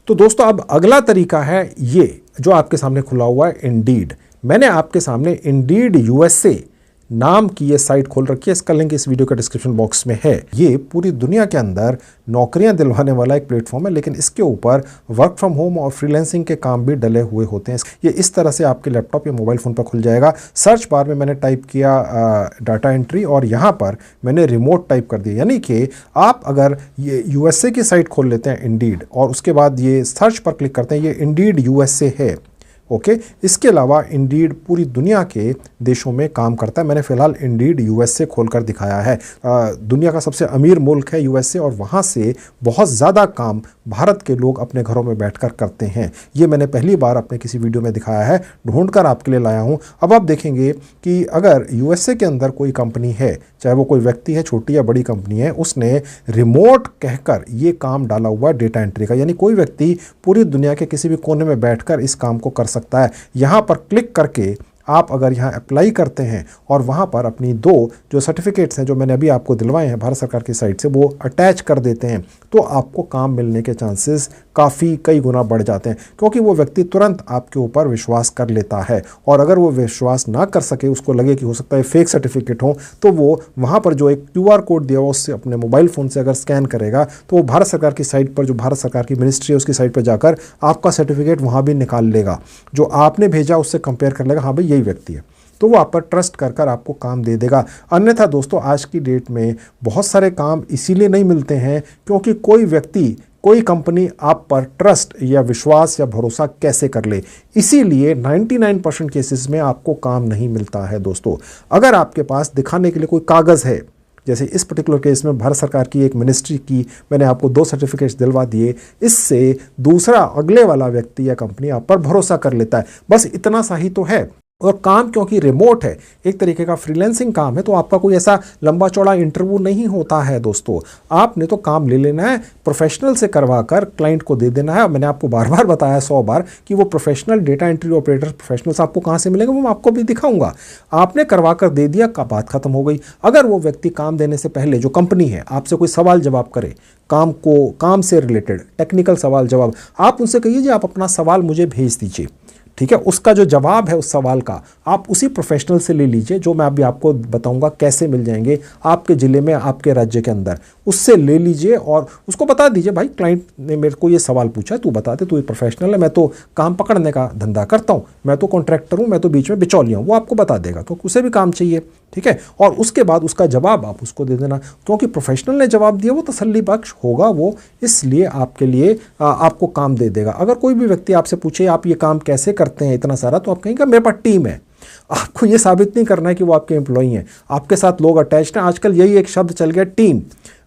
तो दोस्तों अब अगला तरीका है ये जो आपके सामने खुला हुआ है, इंडीड। मैंने आपके सामने इंडीड USA नाम की ये साइट खोल रखी है। इसका लिंक इस वीडियो के डिस्क्रिप्शन बॉक्स में है। ये पूरी दुनिया के अंदर नौकरियां दिलवाने वाला एक प्लेटफॉर्म है, लेकिन इसके ऊपर वर्क फ्रॉम होम और फ्रीलांसिंग के काम भी डले हुए होते हैं। ये इस तरह से आपके लैपटॉप या मोबाइल फ़ोन पर खुल जाएगा। सर्च बार में मैंने टाइप किया डाटा एंट्री और यहाँ पर मैंने रिमोट टाइप कर दिया। यानी कि आप अगर ये USA की साइट खोल लेते हैं इंडीड और उसके बाद ये सर्च पर क्लिक करते हैं, ये इंडीड USA है, ओके, इसके अलावा इंडीड पूरी दुनिया के देशों में काम करता है। मैंने फिलहाल इंडीड यूएसए खोलकर दिखाया है। दुनिया का सबसे अमीर मुल्क है यूएसए, और वहाँ से बहुत ज़्यादा काम भारत के लोग अपने घरों में बैठकर करते हैं। ये मैंने पहली बार अपने किसी वीडियो में दिखाया है, ढूंढकर आपके लिए लाया हूँ। अब आप देखेंगे कि अगर यूएसए के अंदर कोई कंपनी है, चाहे वो कोई व्यक्ति है, छोटी या बड़ी कंपनी है, उसने रिमोट कहकर ये काम डाला हुआ है डेटा एंट्री का, यानी कोई व्यक्ति पूरी दुनिया के किसी भी कोने में बैठकर इस काम को कर सकता है। यहाँ पर क्लिक करके आप अगर यहाँ अप्लाई करते हैं और वहाँ पर अपनी 2 जो सर्टिफिकेट्स हैं जो मैंने अभी आपको दिलवाए हैं भारत सरकार की साइट से, वो अटैच कर देते हैं, तो आपको काम मिलने के चांसेस काफ़ी कई गुना बढ़ जाते हैं, क्योंकि वो व्यक्ति तुरंत आपके ऊपर विश्वास कर लेता है। और अगर वो विश्वास ना कर सके, उसको लगे कि हो सकता है फेक सर्टिफिकेट हो, तो वो वहाँ पर जो एक QR कोड दिया हुआ उससे अपने मोबाइल फ़ोन से अगर स्कैन करेगा, तो वो भारत सरकार की साइट पर, जो भारत सरकार की मिनिस्ट्री है उसकी साइट पर जाकर आपका सर्टिफिकेट वहाँ भी निकाल लेगा, जो आपने भेजा उससे कंपेयर कर लेगा, हाँ भाई यही व्यक्ति है, तो वो आप पर ट्रस्ट कर कर आपको काम दे देगा। अन्यथा दोस्तों, आज की डेट में बहुत सारे काम इसीलिए नहीं मिलते हैं क्योंकि कोई व्यक्ति, कोई कंपनी आप पर ट्रस्ट या विश्वास या भरोसा कैसे कर ले, इसीलिए 99% केसेस में आपको काम नहीं मिलता है दोस्तों। अगर आपके पास दिखाने के लिए कोई कागज़ है, जैसे इस पर्टिकुलर केस में भारत सरकार की एक मिनिस्ट्री की मैंने आपको 2 सर्टिफिकेट्स दिलवा दिए, इससे दूसरा अगले वाला व्यक्ति या कंपनी आप पर भरोसा कर लेता है। बस इतना सा ही तो है। और काम क्योंकि रिमोट है, एक तरीके का फ्रीलांसिंग काम है, तो आपका कोई ऐसा लंबा चौड़ा इंटरव्यू नहीं होता है दोस्तों। आपने तो काम ले लेना है, प्रोफेशनल से करवा कर क्लाइंट को दे देना है। मैंने आपको बार बार बताया 100 बार कि वो professional data entry operator professionals आपको कहाँ से मिलेंगे, वो मैं आपको भी दिखाऊंगा। आपने करवा कर दे दिया, का बात खत्म हो गई। अगर वो व्यक्ति काम देने से पहले, जो कंपनी है, आपसे कोई सवाल जवाब करे, काम से रिलेटेड टेक्निकल सवाल जवाब, आप उनसे कहिए जी आप अपना सवाल मुझे भेज दीजिए, ठीक है। उसका जो जवाब है उस सवाल का आप उसी प्रोफेशनल से ले लीजिए, जो मैं अभी आपको बताऊंगा कैसे मिल जाएंगे आपके ज़िले में, आपके राज्य के अंदर। उससे ले लीजिए और उसको बता दीजिए, भाई क्लाइंट ने मेरे को ये सवाल पूछा है, तू बता दे, तू ये प्रोफेशनल है, मैं तो काम पकड़ने का धंधा करता हूँ, मैं तो कॉन्ट्रैक्टर हूँ, मैं तो बीच में बिचौलिया हूँ, वो आपको बता देगा, तो उसे भी काम चाहिए, ठीक है। और उसके बाद उसका जवाब आप उसको दे देना, क्योंकि प्रोफेशनल ने जवाब दिया वो तसल्ली बख्श होगा, वो इसलिए आपके लिए आपको काम दे देगा। अगर कोई भी व्यक्ति आपसे पूछे आप ये काम कैसे करते हैं इतना सारा, तो आप कहेंगे मेरे पास टीम है। आपको ये साबित नहीं करना है कि वो आपके एम्प्लॉई हैं, आपके साथ लोग अटैच्ड हैं। आजकल यही एक शब्द चल गया, टीम।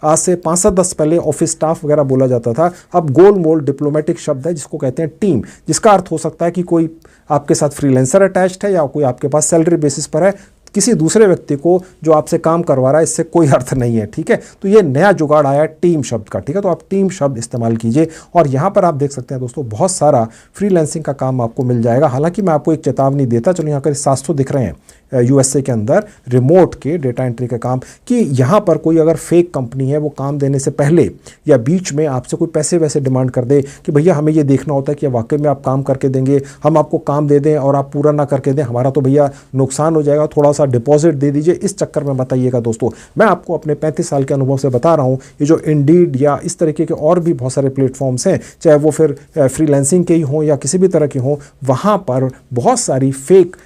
आज से 5-10 पहले ऑफिस स्टाफ वगैरह बोला जाता था, अब गोल मोल डिप्लोमेटिक शब्द है जिसको कहते हैं टीम, जिसका अर्थ हो सकता है कि कोई आपके साथ फ्रीलांसर अटैच्ड है या कोई आपके पास सैलरी बेसिस पर है, किसी दूसरे व्यक्ति को जो आपसे काम करवा रहा है, इससे कोई अर्थ नहीं है, ठीक है। तो ये नया जुगाड़ आया टीम शब्द का, ठीक है। तो आप टीम शब्द इस्तेमाल कीजिए और यहाँ पर आप देख सकते हैं दोस्तों, बहुत सारा फ्रीलांसिंग का काम आपको मिल जाएगा। हालांकि मैं आपको एक चेतावनी देता चलो, यहाँ पर 700 दिख रहे हैं यूएसए के अंदर रिमोट के डेटा एंट्री के काम, कि यहाँ पर कोई अगर फेक कंपनी है वो काम देने से पहले या बीच में आपसे कोई पैसे वैसे डिमांड कर दे कि भैया हमें ये देखना होता है कि वाकई में आप काम करके देंगे, हम आपको काम दे दें और आप पूरा ना करके दें, हमारा तो भैया नुकसान हो जाएगा, थोड़ा सा डिपॉजिट दे दीजिए, इस चक्कर में बताइएगा दोस्तों। मैं आपको अपने 35 साल के अनुभव से बता रहा हूँ, ये जो इंडीड या इस तरीके के और भी बहुत सारे प्लेटफॉर्म्स हैं, चाहे वो फिर फ्रीलांसिंग के ही हों या किसी भी तरह के हों, वहाँ पर बहुत सारी फेक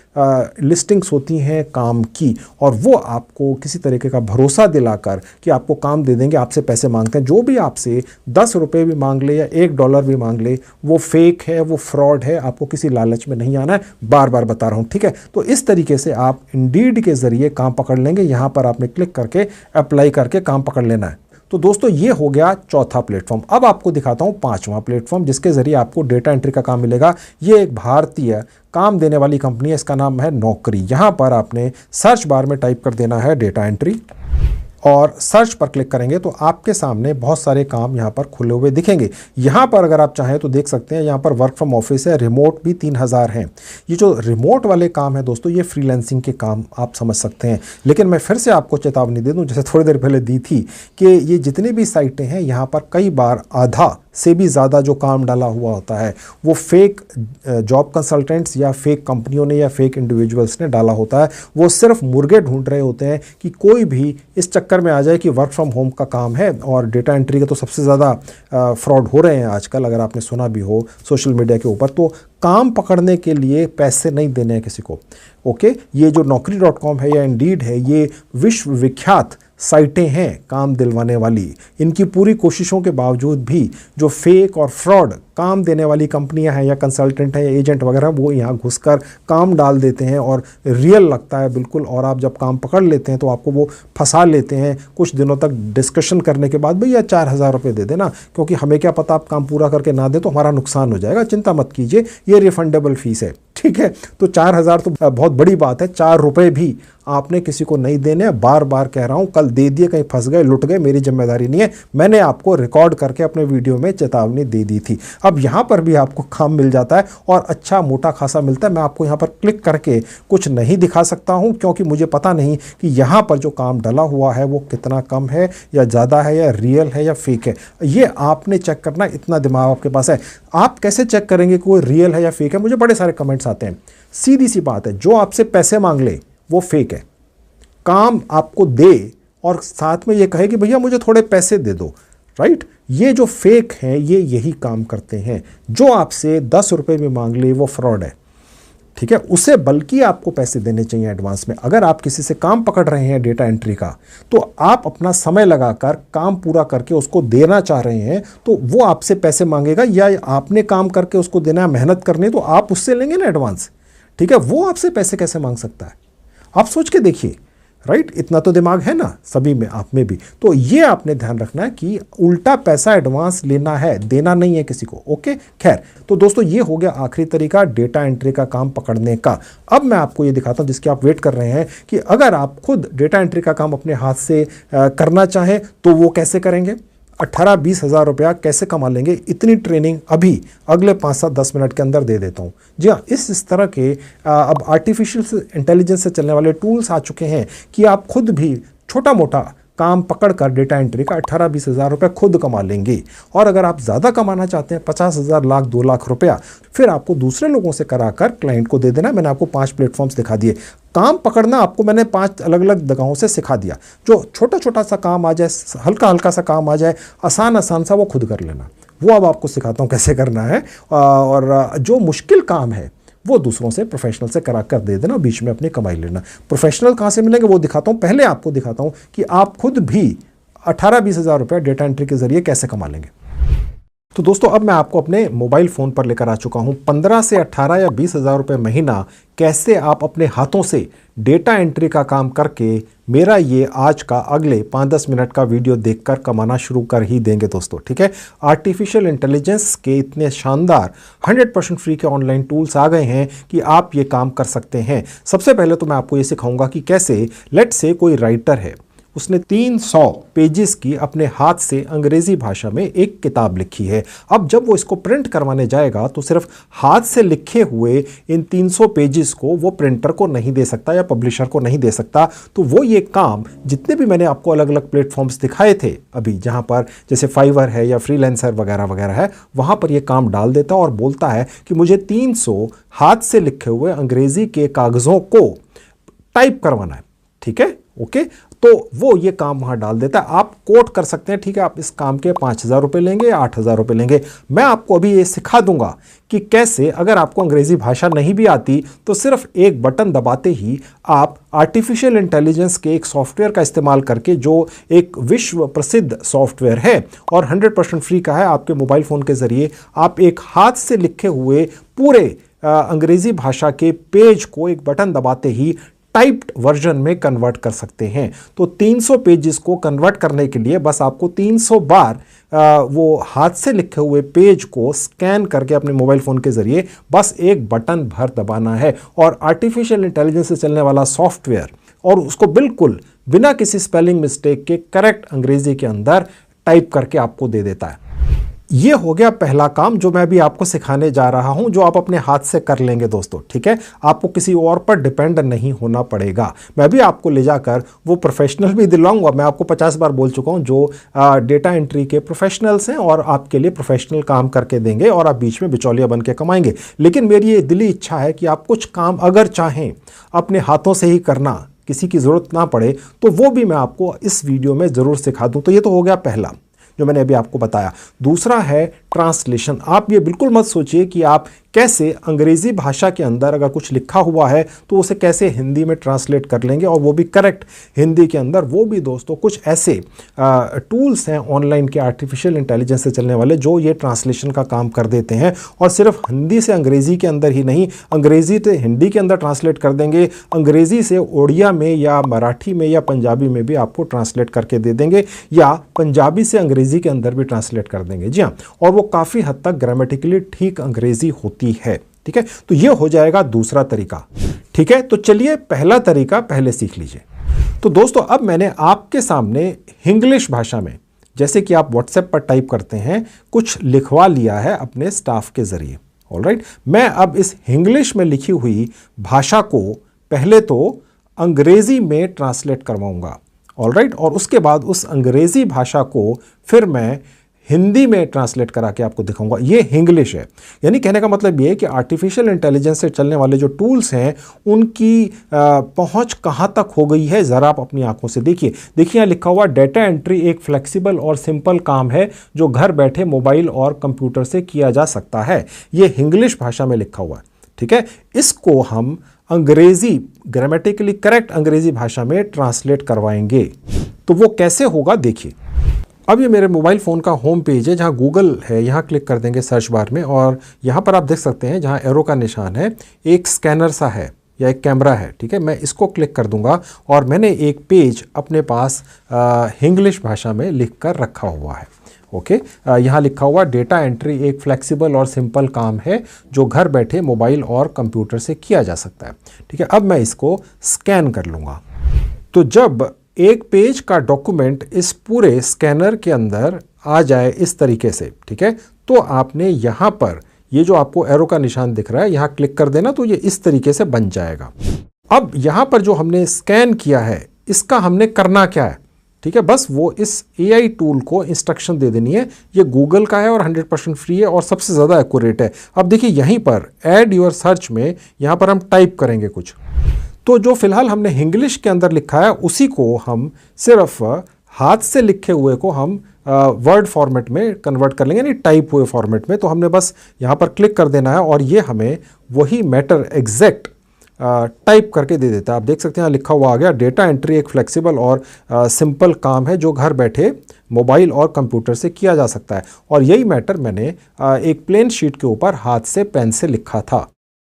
लिस्टिंग्स होती हैं काम की, और वो आपको किसी तरीके का भरोसा दिलाकर कि आपको काम दे देंगे, आपसे पैसे मांगते हैं। जो भी आपसे 10 रुपये भी मांग ले या $1 भी मांग ले, वो फेक है, वो फ्रॉड है, आपको किसी लालच में नहीं आना है, बार बार बता रहा हूँ, ठीक है। तो इस तरीके से आप इंडीड के ज़रिए काम पकड़ लेंगे। यहाँ पर आपने क्लिक करके अप्लाई करके काम पकड़ लेना है। तो दोस्तों ये हो गया चौथा प्लेटफॉर्म। अब आपको दिखाता हूं 5वां प्लेटफॉर्म, जिसके जरिए आपको डेटा एंट्री का काम मिलेगा। ये एक भारतीय काम देने वाली कंपनी है, इसका नाम है नौकरी। यहां पर आपने सर्च बार में टाइप कर देना है डेटा एंट्री और सर्च पर क्लिक करेंगे तो आपके सामने बहुत सारे काम यहाँ पर खुले हुए दिखेंगे। यहाँ पर अगर आप चाहें तो देख सकते हैं, यहाँ पर वर्क फ्रॉम ऑफिस है, रिमोट भी 3000 हैं। ये जो रिमोट वाले काम है दोस्तों, ये फ्रीलांसिंग के काम आप समझ सकते हैं। लेकिन मैं फिर से आपको चेतावनी दे दूँ, जैसे थोड़ी देर पहले दी थी, कि ये जितनी भी साइटें हैं यहाँ पर कई बार आधा से भी ज़्यादा जो काम डाला हुआ होता है वो फेक जॉब कंसल्टेंट्स या फेक कंपनियों ने या फेक इंडिविजुअल्स ने डाला होता है। वो सिर्फ मुर्गे ढूंढ रहे होते हैं कि कोई भी इस चक्कर में आ जाए कि वर्क फ्रॉम होम का काम है। और डेटा एंट्री के तो सबसे ज़्यादा फ्रॉड हो रहे हैं आजकल, अगर आपने सुना भी हो सोशल मीडिया के ऊपर। तो काम पकड़ने के लिए पैसे नहीं देने हैं किसी को, ओके। ये जो Naukri.com है या इंडीड है, ये विश्व विख्यात साइटें हैं काम दिलवाने वाली। इनकी पूरी कोशिशों के बावजूद भी जो फेक और फ्रॉड काम देने वाली कंपनियां हैं या कंसल्टेंट हैं या एजेंट वगैरह, वो यहाँ घुसकर काम डाल देते हैं और रियल लगता है बिल्कुल। और आप जब काम पकड़ लेते हैं तो आपको वो फंसा लेते हैं। कुछ दिनों तक डिस्कशन करने के बाद भैया 4,000 रुपये दे देना, क्योंकि हमें क्या पता आप काम पूरा करके ना दे तो हमारा नुकसान हो जाएगा, चिंता मत कीजिए, ये रिफंडेबल फीस है। ठीक है, तो 4,000 तो बहुत बड़ी बात है। 4 रुपये भी आपने किसी को नहीं देने। बार बार कह रहा हूं, कल दे दिए, कहीं फंस गए, लुट गए, मेरी जिम्मेदारी नहीं है। मैंने आपको रिकॉर्ड करके अपने वीडियो में चेतावनी दे दी थी। अब यहां पर भी आपको काम मिल जाता है और अच्छा मोटा खासा मिलता है। मैं आपको यहां पर क्लिक करके कुछ नहीं दिखा सकता हूं, क्योंकि मुझे पता नहीं कि यहां पर जो काम डला हुआ है वो कितना कम है या ज़्यादा है या रियल है या फेक है। ये आपने चेक करना, इतना दिमाग आपके पास है। आप कैसे चेक करेंगे कि वो रियल है या फेक है? मुझे बड़े सारे कमेंट्स आते हैं। सीधी सी बात है, जो आपसे पैसे मांग ले वो फेक है। काम आपको दे और साथ में ये कहे कि भैया मुझे थोड़े पैसे दे दो, राइट? ये जो फेक हैं ये यही काम करते हैं। जो आपसे 10 रुपए में मांग ले वो फ्रॉड है। ठीक है, उसे बल्कि आपको पैसे देने चाहिए एडवांस में। अगर आप किसी से काम पकड़ रहे हैं डेटा एंट्री का, तो आप अपना समय लगाकर काम पूरा करके उसको देना चाह रहे हैं, तो वो आपसे पैसे मांगेगा, या आपने काम करके उसको देना है, मेहनत करनी, तो आप उससे लेंगे ना एडवांस। ठीक है, वो आपसे पैसे कैसे मांग सकता है? आप सोच के देखिए, राइट? इतना तो दिमाग है ना सभी में, आप में भी। तो ये आपने ध्यान रखना है कि उल्टा पैसा एडवांस लेना है, देना नहीं है किसी को। ओके, खैर, तो दोस्तों ये हो गया आखिरी तरीका डेटा एंट्री का काम पकड़ने का। अब मैं आपको ये दिखाता हूं जिसकी आप वेट कर रहे हैं, कि अगर आप खुद डेटा एंट्री का काम अपने हाथ से करना चाहें तो वो कैसे करेंगे। 18-20 हज़ार रुपया कैसे कमा लेंगे, इतनी ट्रेनिंग अभी अगले 5-7-10 मिनट के अंदर दे देता हूं। जी हाँ, इस तरह के अब आर्टिफिशियल इंटेलिजेंस से चलने वाले टूल्स आ चुके हैं कि आप खुद भी छोटा मोटा काम पकड़कर डेटा एंट्री का 18-20 हज़ार रुपये खुद कमा लेंगे। और अगर आप ज़्यादा कमाना चाहते हैं, 50,000, लाख, 2 लाख रुपया, फिर आपको दूसरे लोगों से कराकर क्लाइंट को दे देना। मैंने आपको 5 प्लेटफॉर्म्स दिखा दिए। काम पकड़ना आपको मैंने 5 अलग अलग जगहों से सिखा दिया। जो छोटा छोटा सा काम आ जाए, हल्का हल्का सा काम आ जाए, आसान सा, वो खुद कर लेना। वो अब आपको सिखाता हूँ कैसे करना है। और जो मुश्किल काम है वो दूसरों से, प्रोफेशनल से करा कर दे देना, बीच में अपनी कमाई लेना। प्रोफेशनल कहाँ से मिलेंगे वो दिखाता हूँ। पहले आपको दिखाता हूँ कि आप खुद भी 18-20 हज़ार रुपये डेटा एंट्री के जरिए कैसे कमा लेंगे। तो दोस्तों, अब मैं आपको अपने मोबाइल फ़ोन पर लेकर आ चुका हूँ 15 से 18 या 20 हज़ार रुपये महीना कैसे आप अपने हाथों से डेटा एंट्री का काम करके मेरा ये आज का अगले 5-10 मिनट का वीडियो देखकर कमाना शुरू कर ही देंगे दोस्तों। ठीक है, आर्टिफिशियल इंटेलिजेंस के इतने शानदार 100% फ्री के ऑनलाइन टूल्स आ गए हैं कि आप ये काम कर सकते हैं। सबसे पहले तो मैं आपको ये सिखाऊंगा कि कैसे, लेट्स से कोई राइटर है, उसने 300 पेजेस की अपने हाथ से अंग्रेजी भाषा में एक किताब लिखी है। अब जब वो इसको प्रिंट करवाने जाएगा तो सिर्फ हाथ से लिखे हुए इन 300 पेजेस को वो प्रिंटर को नहीं दे सकता या पब्लिशर को नहीं दे सकता। तो वो ये काम, जितने भी मैंने आपको अलग अलग प्लेटफॉर्म्स दिखाए थे अभी, जहां पर जैसे फाइवर है या फ्रीलांसर वगैरह वगैरह है, वहां पर ये काम डाल देता और बोलता है कि मुझे 300 हाथ से लिखे हुए अंग्रेजी के कागजों को टाइप करवाना है। ठीक है, ओके, तो वो ये काम वहां डाल देता है। आप कोट कर सकते हैं, ठीक है, आप इस काम के 5,000 रुपये लेंगे या 8,000 रुपये लेंगे। मैं आपको अभी ये सिखा दूंगा कि कैसे, अगर आपको अंग्रेजी भाषा नहीं भी आती तो सिर्फ एक बटन दबाते ही आप आर्टिफिशियल इंटेलिजेंस के एक सॉफ्टवेयर का इस्तेमाल करके, जो एक विश्व प्रसिद्ध सॉफ्टवेयर है और 100% फ्री का है, आपके मोबाइल फ़ोन के ज़रिए आप एक हाथ से लिखे हुए पूरे अंग्रेजी भाषा के पेज को एक बटन दबाते ही टाइप्ड वर्जन में कन्वर्ट कर सकते हैं। तो 300 पेजेस को कन्वर्ट करने के लिए बस आपको 300 बार वो हाथ से लिखे हुए पेज को स्कैन करके अपने मोबाइल फ़ोन के ज़रिए बस एक बटन भर दबाना है और आर्टिफिशियल इंटेलिजेंस से चलने वाला सॉफ्टवेयर, और उसको बिल्कुल बिना किसी स्पेलिंग मिस्टेक के करेक्ट अंग्रेजी के अंदर टाइप करके आपको दे देता है। ये हो गया पहला काम जो मैं भी आपको सिखाने जा रहा हूं, जो आप अपने हाथ से कर लेंगे दोस्तों। ठीक है, आपको किसी और पर डिपेंड नहीं होना पड़ेगा। मैं भी आपको ले जाकर वो प्रोफेशनल भी दिलाऊंगा। मैं आपको 50 बार बोल चुका हूं, जो डेटा एंट्री के प्रोफेशनल्स हैं और आपके लिए प्रोफेशनल काम करके देंगे और आप बीच में बिचौलिया बन के कमाएंगे। लेकिन मेरी ये दिली इच्छा है कि आप कुछ काम अगर चाहें अपने हाथों से ही करना, किसी की ज़रूरत ना पड़े, तो वो भी मैं आपको इस वीडियो में ज़रूर सिखा दूँ। तो ये तो हो गया पहला जो मैंने अभी आपको बताया। दूसरा है ट्रांसलेशन। आप ये बिल्कुल मत सोचिए कि आप कैसे अंग्रेजी भाषा के अंदर अगर कुछ लिखा हुआ है तो उसे कैसे हिंदी में ट्रांसलेट कर लेंगे, और वो भी करेक्ट हिंदी के अंदर। वो भी दोस्तों कुछ ऐसे टूल्स हैं ऑनलाइन के आर्टिफिशियल इंटेलिजेंस से चलने वाले जो ये ट्रांसलेशन का काम कर देते हैं, और सिर्फ हिंदी से अंग्रेजी के अंदर ही नहीं, अंग्रेजी से हिंदी के अंदर ट्रांसलेट कर देंगे, अंग्रेजी से उड़िया में या मराठी में या पंजाबी में भी आपको ट्रांसलेट करके दे देंगे, या पंजाबी से अंग्रेजी के अंदर भी ट्रांसलेट कर देंगे। जी हाँ, और वो काफ़ी हद तक ग्रामेटिकली ठीक अंग्रेजी होती है। ठीक है, तो ये हो जाएगा दूसरा तरीका। ठीक है, तो चलिए पहला तरीका पहले सीख लीजिए। तो दोस्तों अब मैंने आपके सामने इंग्लिश भाषा में, जैसे कि आप व्हाट्सएप पर टाइप करते हैं, कुछ लिखवा लिया है अपने स्टाफ के जरिए। ऑलराइट, मैं अब इस इंग्लिश में लिखी हुई भाषा को पहले तो अंग्रेजी में ट्रांसलेट करवाऊंगा। ऑलराइट, और उसके बाद उस अंग्रेजी भाषा को फिर मैं हिंदी में ट्रांसलेट करा के आपको दिखाऊंगा। ये इंग्लिश है। यानी कहने का मतलब ये है कि आर्टिफिशियल इंटेलिजेंस से चलने वाले जो टूल्स हैं उनकी पहुंच कहां तक हो गई है, ज़रा आप अपनी आंखों से देखिए। देखिए यहाँ लिखा हुआ डेटा एंट्री एक फ्लेक्सिबल और सिंपल काम है जो घर बैठे मोबाइल और कंप्यूटर से किया जा सकता है। ये इंग्लिश भाषा में लिखा हुआ है। ठीक है, इसको हम अंग्रेजी, ग्रामेटिकली करेक्ट अंग्रेजी भाषा में ट्रांसलेट करवाएंगे। तो वो कैसे होगा देखिए। अब ये मेरे मोबाइल फ़ोन का होम पेज है, जहाँ गूगल है, यहाँ क्लिक कर देंगे सर्च बार में, और यहाँ पर आप देख सकते हैं जहाँ एरो का निशान है एक स्कैनर सा है या एक कैमरा है। ठीक है, मैं इसको क्लिक कर दूंगा और मैंने एक पेज अपने पास इंग्लिश भाषा में लिख कर रखा हुआ है। ओके, यहाँ लिखा हुआ डेटा एंट्री एक फ्लेक्सिबल और सिंपल काम है जो घर बैठे मोबाइल और कंप्यूटर से किया जा सकता है। ठीक है, अब मैं इसको स्कैन कर लूँगा। तो जब एक पेज का डॉक्यूमेंट इस पूरे स्कैनर के अंदर आ जाए इस तरीके से, ठीक है, तो आपने यहाँ पर ये जो आपको एरो का निशान दिख रहा है यहाँ क्लिक कर देना, तो ये इस तरीके से बन जाएगा। अब यहाँ पर जो हमने स्कैन किया है इसका हमने करना क्या है? ठीक है, बस वो इस AI टूल को इंस्ट्रक्शन दे देनी है। ये गूगल का है और 100% फ्री है और सबसे ज़्यादा एक्यूरेट है। अब देखिए यहीं पर ऐड योर सर्च में यहाँ पर हम टाइप करेंगे कुछ, तो जो फिलहाल हमने इंग्लिश के अंदर लिखा है उसी को हम सिर्फ हाथ से लिखे हुए को हम वर्ड फॉर्मेट में कन्वर्ट कर लेंगे, यानी टाइप हुए फॉर्मेट में। तो हमने बस यहाँ पर क्लिक कर देना है और ये हमें वही मैटर एग्जैक्ट टाइप करके दे देता है। आप देख सकते हैं यहाँ लिखा हुआ आ गया, डेटा एंट्री एक फ्लेक्सिबल और सिंपल काम है जो घर बैठे मोबाइल और कंप्यूटर से किया जा सकता है। और यही मैटर मैंने एक प्लेन शीट के ऊपर हाथ से पेन से लिखा था।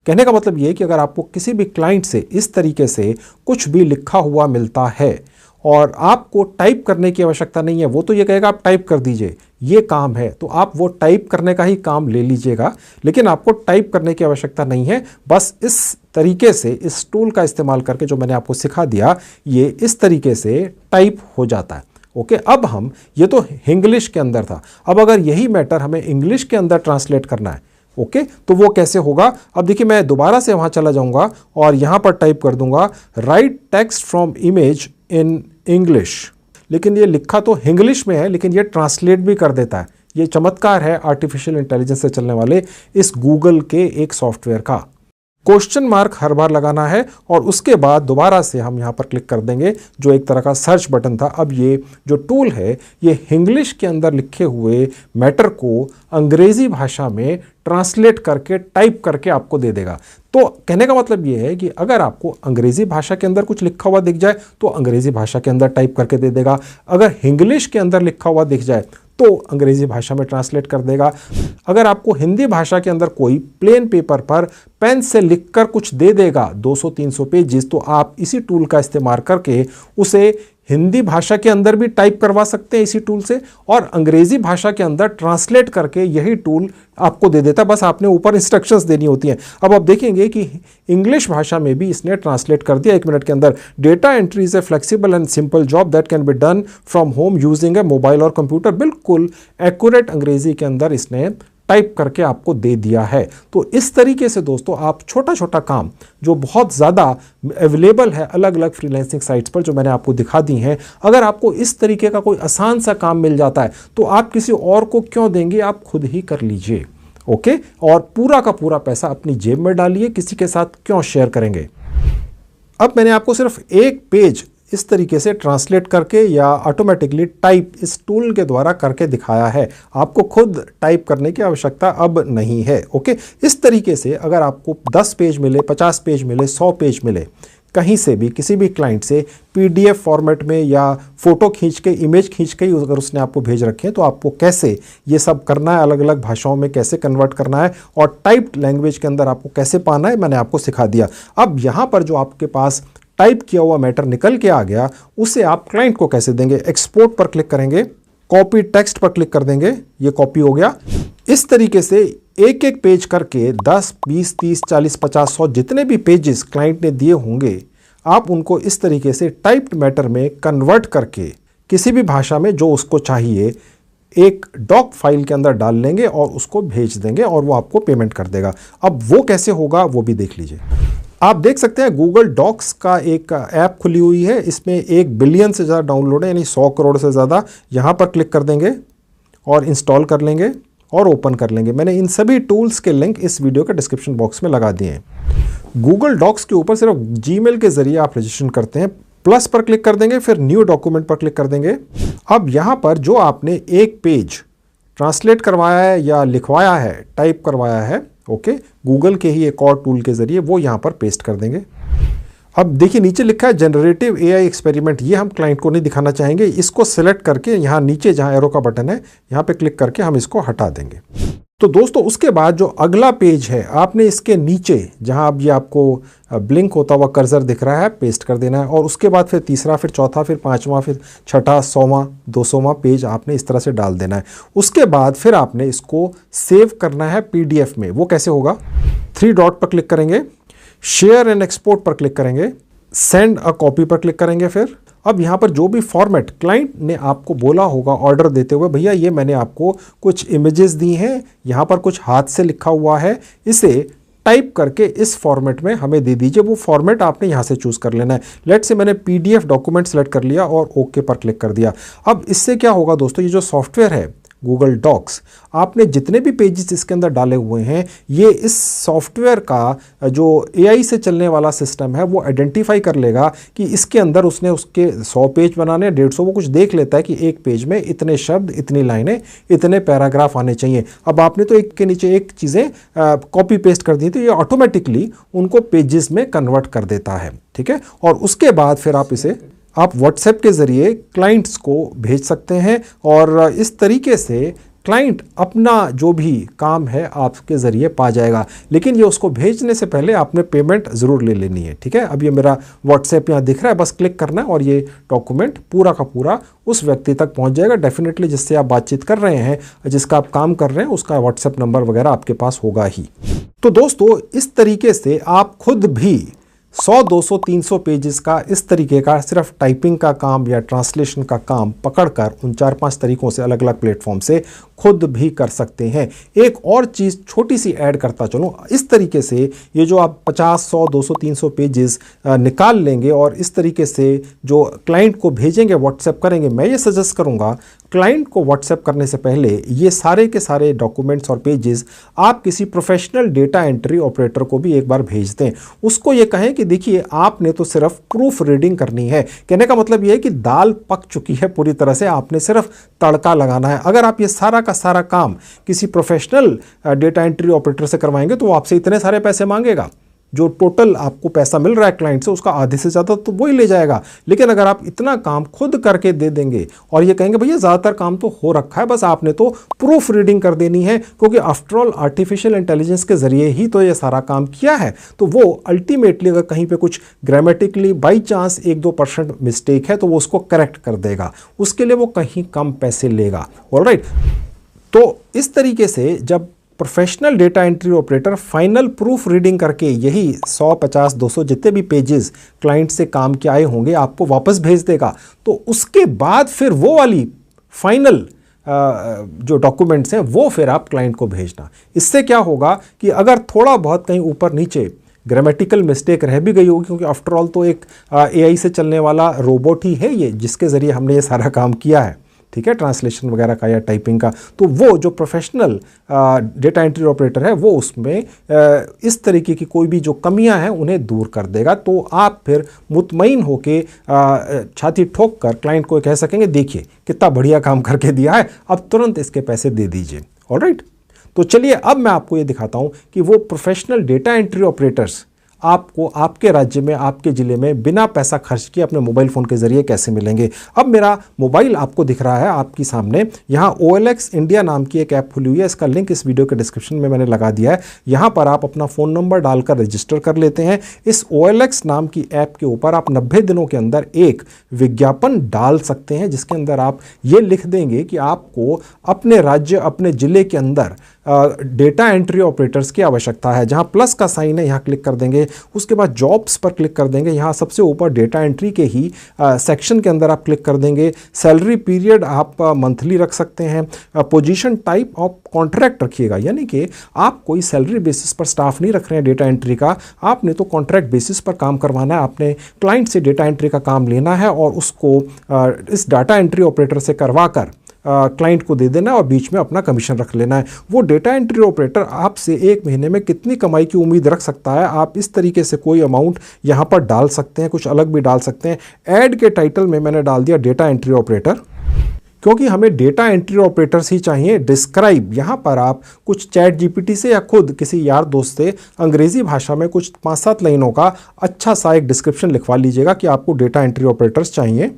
कहने का मतलब ये है कि अगर आपको किसी भी क्लाइंट से इस तरीके से कुछ भी लिखा हुआ मिलता है और आपको टाइप करने की आवश्यकता नहीं है, वो तो ये कहेगा आप टाइप कर दीजिए, ये काम है, तो आप वो टाइप करने का ही काम ले लीजिएगा, लेकिन आपको टाइप करने की आवश्यकता नहीं है। बस इस तरीके से इस टूल का इस्तेमाल करके जो मैंने आपको सिखा दिया, ये इस तरीके से टाइप हो जाता है। ओके, अब हम, ये तो इंग्लिश के अंदर था, अब अगर यही मैटर हमें इंग्लिश के अंदर ट्रांसलेट करना है, ओके, तो वो कैसे होगा? अब देखिए मैं दोबारा से वहाँ चला जाऊँगा और यहाँ पर टाइप कर दूंगा right text from image in English. लेकिन ये लिखा तो इंग्लिश में है, लेकिन ये ट्रांसलेट भी कर देता है। ये चमत्कार है आर्टिफिशियल इंटेलिजेंस से चलने वाले इस गूगल के एक सॉफ्टवेयर का। क्वेश्चन मार्क हर बार लगाना है और उसके बाद दोबारा से हम यहाँ पर क्लिक कर देंगे, जो एक तरह का सर्च बटन था। अब ये जो टूल है ये इंग्लिश के अंदर लिखे हुए मैटर को अंग्रेजी भाषा में ट्रांसलेट करके टाइप करके आपको दे देगा। तो कहने का मतलब ये है कि अगर आपको अंग्रेजी भाषा के अंदर कुछ लिखा हुआ दिख जाए तो अंग्रेजी भाषा के अंदर टाइप करके दे देगा, अगर इंग्लिश के अंदर लिखा हुआ दिख जाए तो अंग्रेजी भाषा में ट्रांसलेट कर देगा। अगर आपको हिंदी भाषा के अंदर कोई प्लेन पेपर पर पेन से लिखकर कुछ दे देगा 200-300 पेजेस, तो आप इसी टूल का इस्तेमाल करके उसे हिंदी भाषा के अंदर भी टाइप करवा सकते हैं इसी टूल से, और अंग्रेजी भाषा के अंदर ट्रांसलेट करके यही टूल आपको दे देता है। बस आपने ऊपर इंस्ट्रक्शंस देनी होती हैं। अब आप देखेंगे कि इंग्लिश भाषा में भी इसने ट्रांसलेट कर दिया 1 मिनट के अंदर। Data entry is a flexible and simple job that can be done from home using A mobile और कंप्यूटर। बिल्कुल एक्यूरेट अंग्रेजी के अंदर इसने टाइप करके आपको दे दिया है। तो इस तरीके से दोस्तों आप छोटा छोटा काम जो बहुत ज़्यादा अवेलेबल है अलग अलग फ्रीलांसिंग साइट्स पर, जो मैंने आपको दिखा दी हैं, अगर आपको इस तरीके का कोई आसान सा काम मिल जाता है तो आप किसी और को क्यों देंगे, आप खुद ही कर लीजिए। ओके, और पूरा का पूरा पैसा अपनी जेब में डालिए, किसी के साथ क्यों शेयर करेंगे। अब मैंने आपको सिर्फ एक पेज इस तरीके से ट्रांसलेट करके या ऑटोमेटिकली टाइप इस टूल के द्वारा करके दिखाया है। आपको खुद टाइप करने की आवश्यकता अब नहीं है। ओके, इस तरीके से अगर आपको 10 पेज मिले, 50 पेज मिले, 100 पेज मिले, कहीं से भी किसी भी क्लाइंट से पीडीएफ फॉर्मेट में या फोटो खींच के, इमेज खींच के अगर उसने आपको भेज रखे हैं, तो आपको कैसे ये सब करना है, अलग अलग भाषाओं में कैसे कन्वर्ट करना है और टाइप्ड लैंग्वेज के अंदर आपको कैसे पाना है, मैंने आपको सिखा दिया। अब यहाँ पर जो आपके पास टाइप किया हुआ मैटर निकल के आ गया, उसे आप क्लाइंट को कैसे देंगे? एक्सपोर्ट पर क्लिक करेंगे, कॉपी टेक्स्ट पर क्लिक कर देंगे, ये कॉपी हो गया। इस तरीके से एक एक पेज करके 10, 20, 30, 40, 50, 100 जितने भी पेजेस क्लाइंट ने दिए होंगे, आप उनको इस तरीके से टाइप्ड मैटर में कन्वर्ट करके किसी भी भाषा में जो उसको चाहिए एक डॉक फाइल के अंदर डाल लेंगे और उसको भेज देंगे और वो आपको पेमेंट कर देगा। अब वो कैसे होगा वो भी देख लीजिए। आप देख सकते हैं गूगल डॉक्स का एक ऐप खुली हुई है, इसमें 1 बिलियन से ज़्यादा डाउनलोड है, यानी 100 करोड़ से ज़्यादा। यहाँ पर क्लिक कर देंगे और इंस्टॉल कर लेंगे और ओपन कर लेंगे। मैंने इन सभी टूल्स के लिंक इस वीडियो के डिस्क्रिप्शन बॉक्स में लगा दिए हैं। गूगल डॉक्स के ऊपर सिर्फ जीमेल के जरिए आप रजिस्ट्रेशन करते हैं, प्लस पर क्लिक कर देंगे, फिर न्यू डॉक्यूमेंट पर क्लिक कर देंगे। अब यहाँ पर जो आपने एक पेज ट्रांसलेट करवाया है या लिखवाया है, टाइप करवाया है, ओके, गूगल के ही एक और टूल के जरिए वो यहाँ पर पेस्ट कर देंगे। अब देखिए नीचे लिखा है जनरेटिव एआई एक्सपेरिमेंट, ये हम क्लाइंट को नहीं दिखाना चाहेंगे। इसको सिलेक्ट करके यहाँ नीचे जहाँ एरो का बटन है, यहाँ पे क्लिक करके हम इसको हटा देंगे। तो दोस्तों उसके बाद जो अगला पेज है, आपने इसके नीचे जहाँ अब ये आपको ब्लिंक होता हुआ कर्सर दिख रहा है, पेस्ट कर देना है। और उसके बाद फिर तीसरा, फिर चौथा, फिर 5वां, फिर 6ठा, 100वां, 200वां पेज आपने इस तरह से डाल देना है। उसके बाद फिर आपने इसको सेव करना है पीडीएफ में। वो कैसे होगा? 3 डॉट पर क्लिक करेंगे, शेयर एंड एक्सपोर्ट पर क्लिक करेंगे, सेंड अ कॉपी पर क्लिक करेंगे। फिर अब यहाँ पर जो भी फॉर्मेट क्लाइंट ने आपको बोला होगा ऑर्डर देते हुए, भैया ये मैंने आपको कुछ इमेजेस दी हैं, यहाँ पर कुछ हाथ से लिखा हुआ है, इसे टाइप करके इस फॉर्मेट में हमें दे दीजिए। वो फॉर्मेट आपने यहाँ से चूज कर लेना है। लेट से मैंने पीडीएफ डॉक्यूमेंट सेलेक्ट कर लिया और ओके पर क्लिक कर दिया। अब इससे क्या होगा दोस्तों, ये जो सॉफ्टवेयर है गूगल डॉक्स, आपने जितने भी पेजेस इसके अंदर डाले हुए हैं, ये इस सॉफ्टवेयर का जो एआई से चलने वाला सिस्टम है वो आइडेंटिफाई कर लेगा कि इसके अंदर उसने उसके 100 पेज बनाने, 150, वो कुछ देख लेता है कि एक पेज में इतने शब्द, इतनी लाइनें, इतने पैराग्राफ आने चाहिए। अब आपने तो एक के नीचे एक चीज़ें कॉपी पेस्ट कर दी, तो ये ऑटोमेटिकली उनको पेजेस में कन्वर्ट कर देता है। ठीक है, और उसके बाद फिर आप इसे व्हाट्सएप के ज़रिए क्लाइंट्स को भेज सकते हैं और इस तरीके से क्लाइंट अपना जो भी काम है आपके ज़रिए पा जाएगा। लेकिन ये उसको भेजने से पहले आपने पेमेंट ज़रूर ले लेनी है। ठीक है, अब ये मेरा व्हाट्सएप यहाँ दिख रहा है, बस क्लिक करना है और ये डॉक्यूमेंट पूरा का पूरा उस व्यक्ति तक पहुँच जाएगा। डेफिनेटली जिससे आप बातचीत कर रहे हैं, जिसका आप काम कर रहे हैं, उसका व्हाट्सएप नंबर वगैरह आपके पास होगा ही। तो दोस्तों इस तरीके से आप खुद भी 100, 200, 300 पेजेस का इस तरीके का सिर्फ टाइपिंग का काम या ट्रांसलेशन का काम पकड़कर उन 4-5 तरीकों से अलग अलग प्लेटफॉर्म से खुद भी कर सकते हैं। एक और चीज़ छोटी सी ऐड करता चलूँ, इस तरीके से ये जो आप 50, 100, 200, 300 पेजेस निकाल लेंगे और इस तरीके से जो क्लाइंट को भेजेंगे, व्हाट्सएप करेंगे, मैं ये सजेस्ट करूँगा क्लाइंट को व्हाट्सएप करने से पहले ये सारे के सारे डॉक्यूमेंट्स और पेजेस आप किसी प्रोफेशनल डेटा एंट्री ऑपरेटर को भी एक बार भेज दें। उसको ये कहें कि देखिए आपने तो सिर्फ प्रूफ रीडिंग करनी है। कहने का मतलब ये है कि दाल पक चुकी है पूरी तरह से, आपने सिर्फ तड़का लगाना है। अगर आप ये सारा का सारा काम किसी प्रोफेशनल डेटा एंट्री ऑपरेटर से करवाएंगे तो वो आपसे इतने सारे पैसे मांगेगा, जो टोटल आपको पैसा मिल रहा है क्लाइंट से उसका आधे से ज़्यादा तो वही ले जाएगा। लेकिन अगर आप इतना काम खुद करके दे देंगे और ये कहेंगे भैया ज़्यादातर काम तो हो रखा है, बस आपने तो प्रूफ रीडिंग कर देनी है, क्योंकि आफ्टर ऑल आर्टिफिशियल इंटेलिजेंस के ज़रिए ही तो ये सारा काम किया है, तो वो अल्टीमेटली अगर कहीं पे कुछ ग्रामेटिकली बाई चांस 1-2% मिस्टेक है तो वो उसको करेक्ट कर देगा, उसके लिए वो कहीं कम पैसे लेगा। ऑलराइट, तो इस तरीके से जब professional data entry operator final proof reading करके यही 100, 50, 200 जितने भी पेजेस क्लाइंट से काम के आए होंगे आपको वापस भेज देगा, तो उसके बाद फिर वो वाली फाइनल जो डॉक्यूमेंट्स हैं वो फिर आप क्लाइंट को भेजना। इससे क्या होगा कि अगर थोड़ा बहुत कहीं ऊपर नीचे ग्रामेटिकल मिस्टेक रह भी गई होगी, क्योंकि आफ्टर ऑल तो एक एआई से चलने वाला रोबोट ही है ये, जिसके ज़रिए हमने ये सारा काम किया है। ठीक है, ट्रांसलेशन वगैरह का या टाइपिंग का। तो वो जो प्रोफेशनल डेटा एंट्री ऑपरेटर है वो उसमें इस तरीके की कोई भी जो कमियां हैं उन्हें दूर कर देगा। तो आप फिर मुतमईन होके छाती ठोक कर क्लाइंट को कह सकेंगे देखिए कितना बढ़िया काम करके दिया है, अब तुरंत इसके पैसे दे दीजिए। ऑलराइट, तो चलिए अब मैं आपको ये दिखाता हूं कि वो प्रोफेशनल डेटा एंट्री ऑपरेटर्स आपको आपके राज्य में, आपके ज़िले में बिना पैसा खर्च किए अपने मोबाइल फ़ोन के ज़रिए कैसे मिलेंगे। अब मेरा मोबाइल आपको दिख रहा है आपकी सामने, यहाँ OLX इंडिया नाम की एक ऐप खुली हुई है, इसका लिंक इस वीडियो के डिस्क्रिप्शन में मैंने लगा दिया है। यहाँ पर आप अपना फ़ोन नंबर डालकर रजिस्टर कर लेते हैं। इस OLX नाम की ऐप के ऊपर आप 90 दिनों के अंदर एक विज्ञापन डाल सकते हैं, जिसके अंदर आप ये लिख देंगे कि आपको अपने राज्य, अपने ज़िले के अंदर डेटा एंट्री ऑपरेटर्स की आवश्यकता है। जहां प्लस का साइन है यहाँ क्लिक कर देंगे, उसके बाद जॉब्स पर क्लिक कर देंगे, यहाँ सबसे ऊपर डेटा एंट्री के ही सेक्शन के अंदर आप क्लिक कर देंगे। सैलरी पीरियड आप मंथली रख सकते हैं। पोजीशन टाइप ऑफ कॉन्ट्रैक्ट रखिएगा, यानी कि आप कोई सैलरी बेसिस पर स्टाफ नहीं रख रहे हैं डेटा एंट्री का, आपने तो कॉन्ट्रैक्ट बेसिस पर काम करवाना है। आपने क्लाइंट से डेटा एंट्री का काम लेना है और उसको इस डाटा एंट्री ऑपरेटर से करवा कर क्लाइंट को दे देना है और बीच में अपना कमीशन रख लेना है। वो डेटा एंट्री ऑपरेटर आपसे एक महीने में कितनी कमाई की उम्मीद रख सकता है, आप इस तरीके से कोई अमाउंट यहाँ पर डाल सकते हैं, कुछ अलग भी डाल सकते हैं। ऐड के टाइटल में मैंने डाल दिया डेटा एंट्री ऑपरेटर, क्योंकि हमें डेटा एंट्री ऑपरेटर्स ही चाहिए। डिस्क्राइब, यहाँ पर आप कुछ चैट जीपीटी से या खुद किसी यार दोस्त से अंग्रेजी भाषा में कुछ 5-7 लाइनों का अच्छा सा एक डिस्क्रिप्शन लिखवा लीजिएगा कि आपको डेटा एंट्री ऑपरेटर्स चाहिए।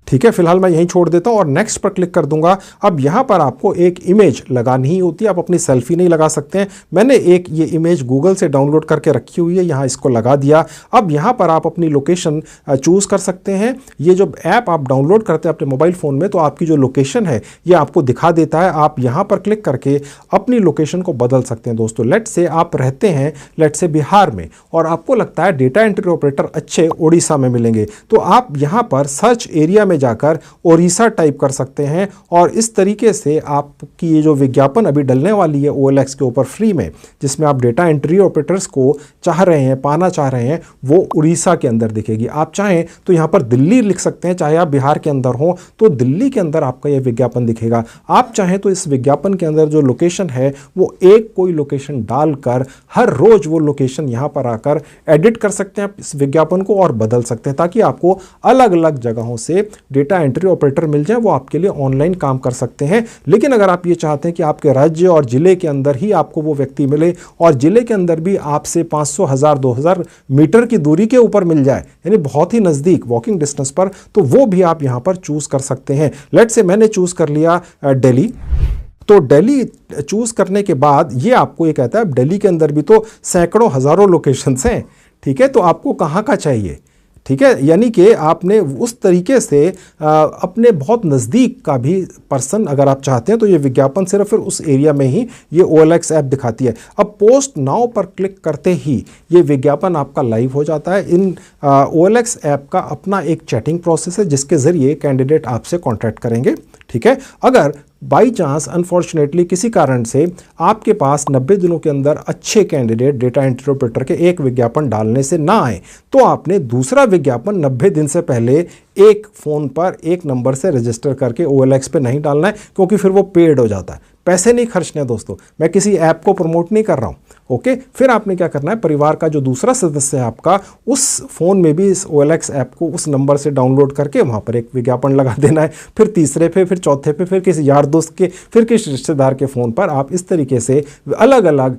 ठीक है, फिलहाल मैं यहीं छोड़ देता हूं और नेक्स्ट पर क्लिक कर दूंगा। अब यहां पर आपको एक इमेज लगानी ही होती है, आप अपनी सेल्फी नहीं लगा सकते हैं। मैंने एक ये इमेज गूगल से डाउनलोड करके रखी हुई है, यहां इसको लगा दिया। अब यहां पर आप अपनी लोकेशन चूज कर सकते हैं। ये जो ऐप आप डाउनलोड करते हैं अपने मोबाइल फ़ोन में, तो आपकी जो लोकेशन है ये आपको दिखा देता है। आप यहां पर क्लिक करके अपनी लोकेशन को बदल सकते हैं। दोस्तों, लेट से आप रहते हैं लेट से बिहार में और आपको लगता है डेटा एंट्री ऑपरेटर अच्छे उड़ीसा में मिलेंगे, तो आप यहां पर सर्च एरिया में जाकर ओडिशा टाइप कर सकते हैं और इस तरीके से आपकी ये जो विज्ञापन अभी डलने वाली है OLX के ऊपर फ्री में, जिसमें आप डेटा एंट्री ऑपरेटर्स को चाह रहे हैं, पाना चाह रहे हैं, वो उड़ीसा के अंदर दिखेगी। आप चाहें तो यहाँ पर दिल्ली लिख सकते हैं, चाहे आप बिहार के अंदर हो तो दिल्ली के अंदर आपका ये विज्ञापन दिखेगा। आप चाहें तो इस विज्ञापन के अंदर जो लोकेशन है वो एक कोई लोकेशन डालकर हर रोज वो लोकेशन यहाँ पर आकर एडिट कर सकते हैं, इस विज्ञापन को और बदल सकते हैं, ताकि आपको अलग अलग जगहों से डेटा एंट्री ऑपरेटर मिल जाए, वो आपके लिए ऑनलाइन काम कर सकते हैं। लेकिन अगर आप ये चाहते हैं कि आपके राज्य और जिले के अंदर ही आपको वो व्यक्ति मिले और जिले के अंदर भी आपसे 500, 1000, 2000 मीटर की दूरी के ऊपर मिल जाए, यानी बहुत ही नज़दीक वॉकिंग डिस्टेंस पर, तो वो भी आप यहाँ पर चूज कर सकते हैं। लेट से मैंने चूज कर लिया दिल्ली। तो दिल्ली चूज करने के बाद ये आपको ये कहता है दिल्ली के अंदर भी तो सैकड़ों हजारों लोकेशंस हैं, ठीक है, तो आपको कहाँ का चाहिए, ठीक है, यानी कि आपने उस तरीके से अपने बहुत नज़दीक का भी पर्सन अगर आप चाहते हैं तो ये विज्ञापन सिर्फ फिर उस एरिया में ही ये OLX ऐप दिखाती है। अब पोस्ट नाउ पर क्लिक करते ही ये विज्ञापन आपका लाइव हो जाता है। इन OLX ऐप का अपना एक चैटिंग प्रोसेस है जिसके ज़रिए कैंडिडेट आपसे कॉन्टैक्ट करेंगे, ठीक है। अगर बाई चांस अनफॉर्चुनेटली किसी कारण से आपके पास 90 दिनों के अंदर अच्छे कैंडिडेट डेटा एंट्री ऑपरेटर के एक विज्ञापन डालने से ना आए, तो आपने दूसरा विज्ञापन 90 दिन से पहले एक फ़ोन पर एक नंबर से रजिस्टर करके OLX पे नहीं डालना है, क्योंकि फिर वो पेड हो जाता है। पैसे नहीं खर्चने दोस्तों, मैं किसी ऐप को प्रमोट नहीं कर रहा हूँ, ओके। फिर आपने क्या करना है, परिवार का जो दूसरा सदस्य है आपका, उस फ़ोन में भी इस OLX ऐप को उस नंबर से डाउनलोड करके वहाँ पर एक विज्ञापन लगा देना है। फिर तीसरे पे, फिर चौथे पे, फिर किसी यार दोस्त के, फिर किसी रिश्तेदार के फ़ोन पर आप इस तरीके से अलग अलग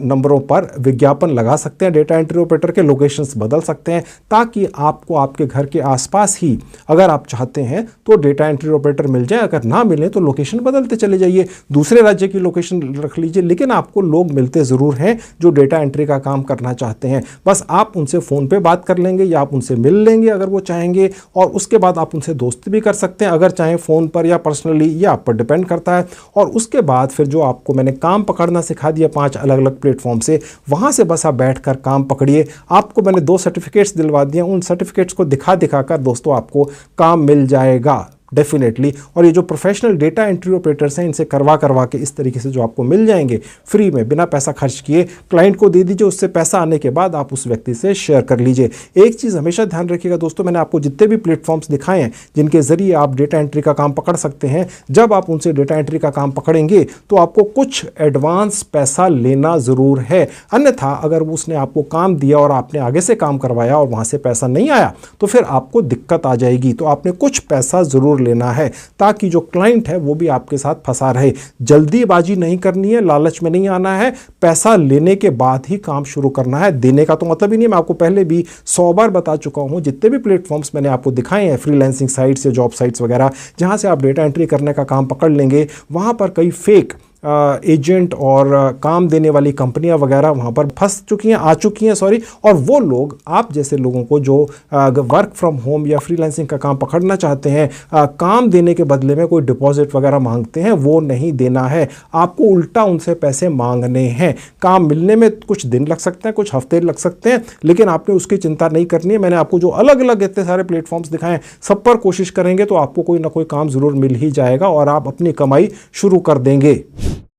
नंबरों पर विज्ञापन लगा सकते हैं। डेटा एंट्री ऑपरेटर के लोकेशंस बदल सकते हैं, ताकि आपको आपके घर के आसपास ही अगर आप चाहते हैं तो डेटा एंट्री ऑपरेटर मिल जाए। अगर ना मिले तो लोकेशन बदलते चले जाइए, दूसरे राज्य की लोकेशन रख लीजिए, लेकिन आपको लोग मिलते ज़रूर हैं जो डेटा एंट्री का काम करना चाहते हैं। बस आप उनसे फ़ोन पे बात कर लेंगे या आप उनसे मिल लेंगे अगर वो चाहेंगे, और उसके बाद आप उनसे दोस्ती भी कर सकते हैं अगर चाहें फ़ोन पर या पर्सनली, ये आप पर डिपेंड करता है। और उसके बाद फिर जो आपको मैंने काम पकड़ना सिखा दिया 5 अलग अलग प्लेटफॉर्म से, वहाँ से बस आप बैठकर काम पकड़िए। आपको मैंने 2 सर्टिफिकेट्स दिलवा दिए, उन सर्टिफिकेट्स को दिखा कर दोस्तों आपको काम मिल जाएगा। डेफिनेटली। और ये जो प्रोफेशनल डेटा एंट्री ऑपरेटर्स हैं, इनसे करवा के इस तरीके से जो आपको मिल जाएंगे फ्री में, बिना पैसा खर्च किए, क्लाइंट को दे दीजिए, उससे पैसा आने के बाद आप उस व्यक्ति से शेयर कर लीजिए। एक चीज़ हमेशा ध्यान रखिएगा दोस्तों, मैंने आपको जितने भी प्लेटफॉर्म्स दिखाए हैं जिनके जरिए आप डेटा एंट्री का काम पकड़ सकते हैं, जब आप उनसे डेटा एंट्री का काम पकड़ेंगे तो आपको कुछ एडवांस पैसा लेना ज़रूर है। अन्यथा अगर उसने आपको काम दिया और आपने आगे से काम करवाया और वहाँ से पैसा नहीं आया तो फिर आपको दिक्कत आ जाएगी। तो आपने कुछ पैसा ज़रूर लेना है ताकि जो क्लाइंट है वो भी आपके साथ फंसा रहे। जल्दीबाजी नहीं करनी है, लालच में नहीं आना है, पैसा लेने के बाद ही काम शुरू करना है। देने का तो मतलब ही नहीं, मैं आपको पहले भी 100 बार बता चुका हूं, जितने भी प्लेटफॉर्म्स मैंने आपको दिखाए हैं, फ्रीलांसिंग साइट्स या जॉब साइट्स वगैरह, जहां से आप डेटा एंट्री करने का काम पकड़ लेंगे, वहां पर कई फेक एजेंट और काम देने वाली कंपनियां वगैरह वहां पर फंस चुकी हैं, आ चुकी हैं सॉरी। और वो लोग आप जैसे लोगों को जो वर्क फ्रॉम होम या फ्रीलांसिंग का काम पकड़ना चाहते हैं, काम देने के बदले में कोई डिपॉजिट वगैरह मांगते हैं, वो नहीं देना है। आपको उल्टा उनसे पैसे मांगने हैं। काम मिलने में कुछ दिन लग सकते हैं, कुछ हफ्ते लग सकते हैं, लेकिन आपने उसकी चिंता नहीं करनी है। मैंने आपको जो अलग अलग इतने सारे प्लेटफॉर्म्स दिखाए, सब पर कोशिश करेंगे तो आपको कोई ना कोई काम जरूर मिल ही जाएगा और आप अपनी कमाई शुरू कर देंगे।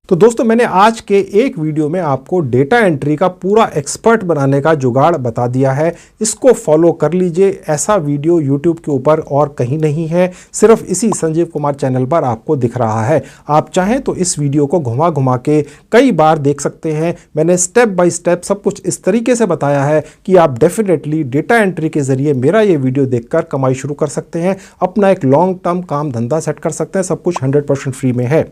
तो दोस्तों, मैंने आज के एक वीडियो में आपको डेटा एंट्री का पूरा एक्सपर्ट बनाने का जुगाड़ बता दिया है। इसको फॉलो कर लीजिए। ऐसा वीडियो YouTube के ऊपर और कहीं नहीं है, सिर्फ इसी संजीव कुमार चैनल पर आपको दिख रहा है। आप चाहें तो इस वीडियो को घुमा घुमा के कई बार देख सकते हैं। मैंने स्टेप बाय स्टेप सब कुछ इस तरीके से बताया है कि आप डेफिनेटली डेटा एंट्री के जरिए मेरा ये वीडियो देखकर कमाई शुरू कर सकते हैं, अपना एक लॉन्ग टर्म काम धंधा सेट कर सकते हैं। सब कुछ 100% फ्री में है।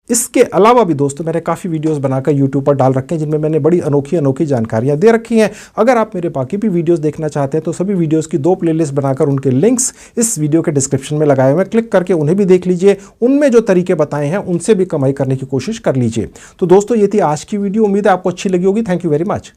इसके अलावा भी दोस्तों, मैंने काफ़ी वीडियोस बनाकर YouTube पर डाल रखे हैं जिनमें मैंने बड़ी अनोखी जानकारियां दे रखी हैं। अगर आप मेरे बाकी भी वीडियोस देखना चाहते हैं तो सभी वीडियोस की 2 प्लेलिस्ट बनाकर उनके लिंक्स इस वीडियो के डिस्क्रिप्शन में लगाए हुए हैं, क्लिक करके उन्हें भी देख लीजिए। उनमें जो तरीके बताए हैं उनसे भी कमाई करने की कोशिश कर लीजिए। तो दोस्तों, ये थी आज की वीडियो। उम्मीद है आपको अच्छी लगी होगी। Thank you very much.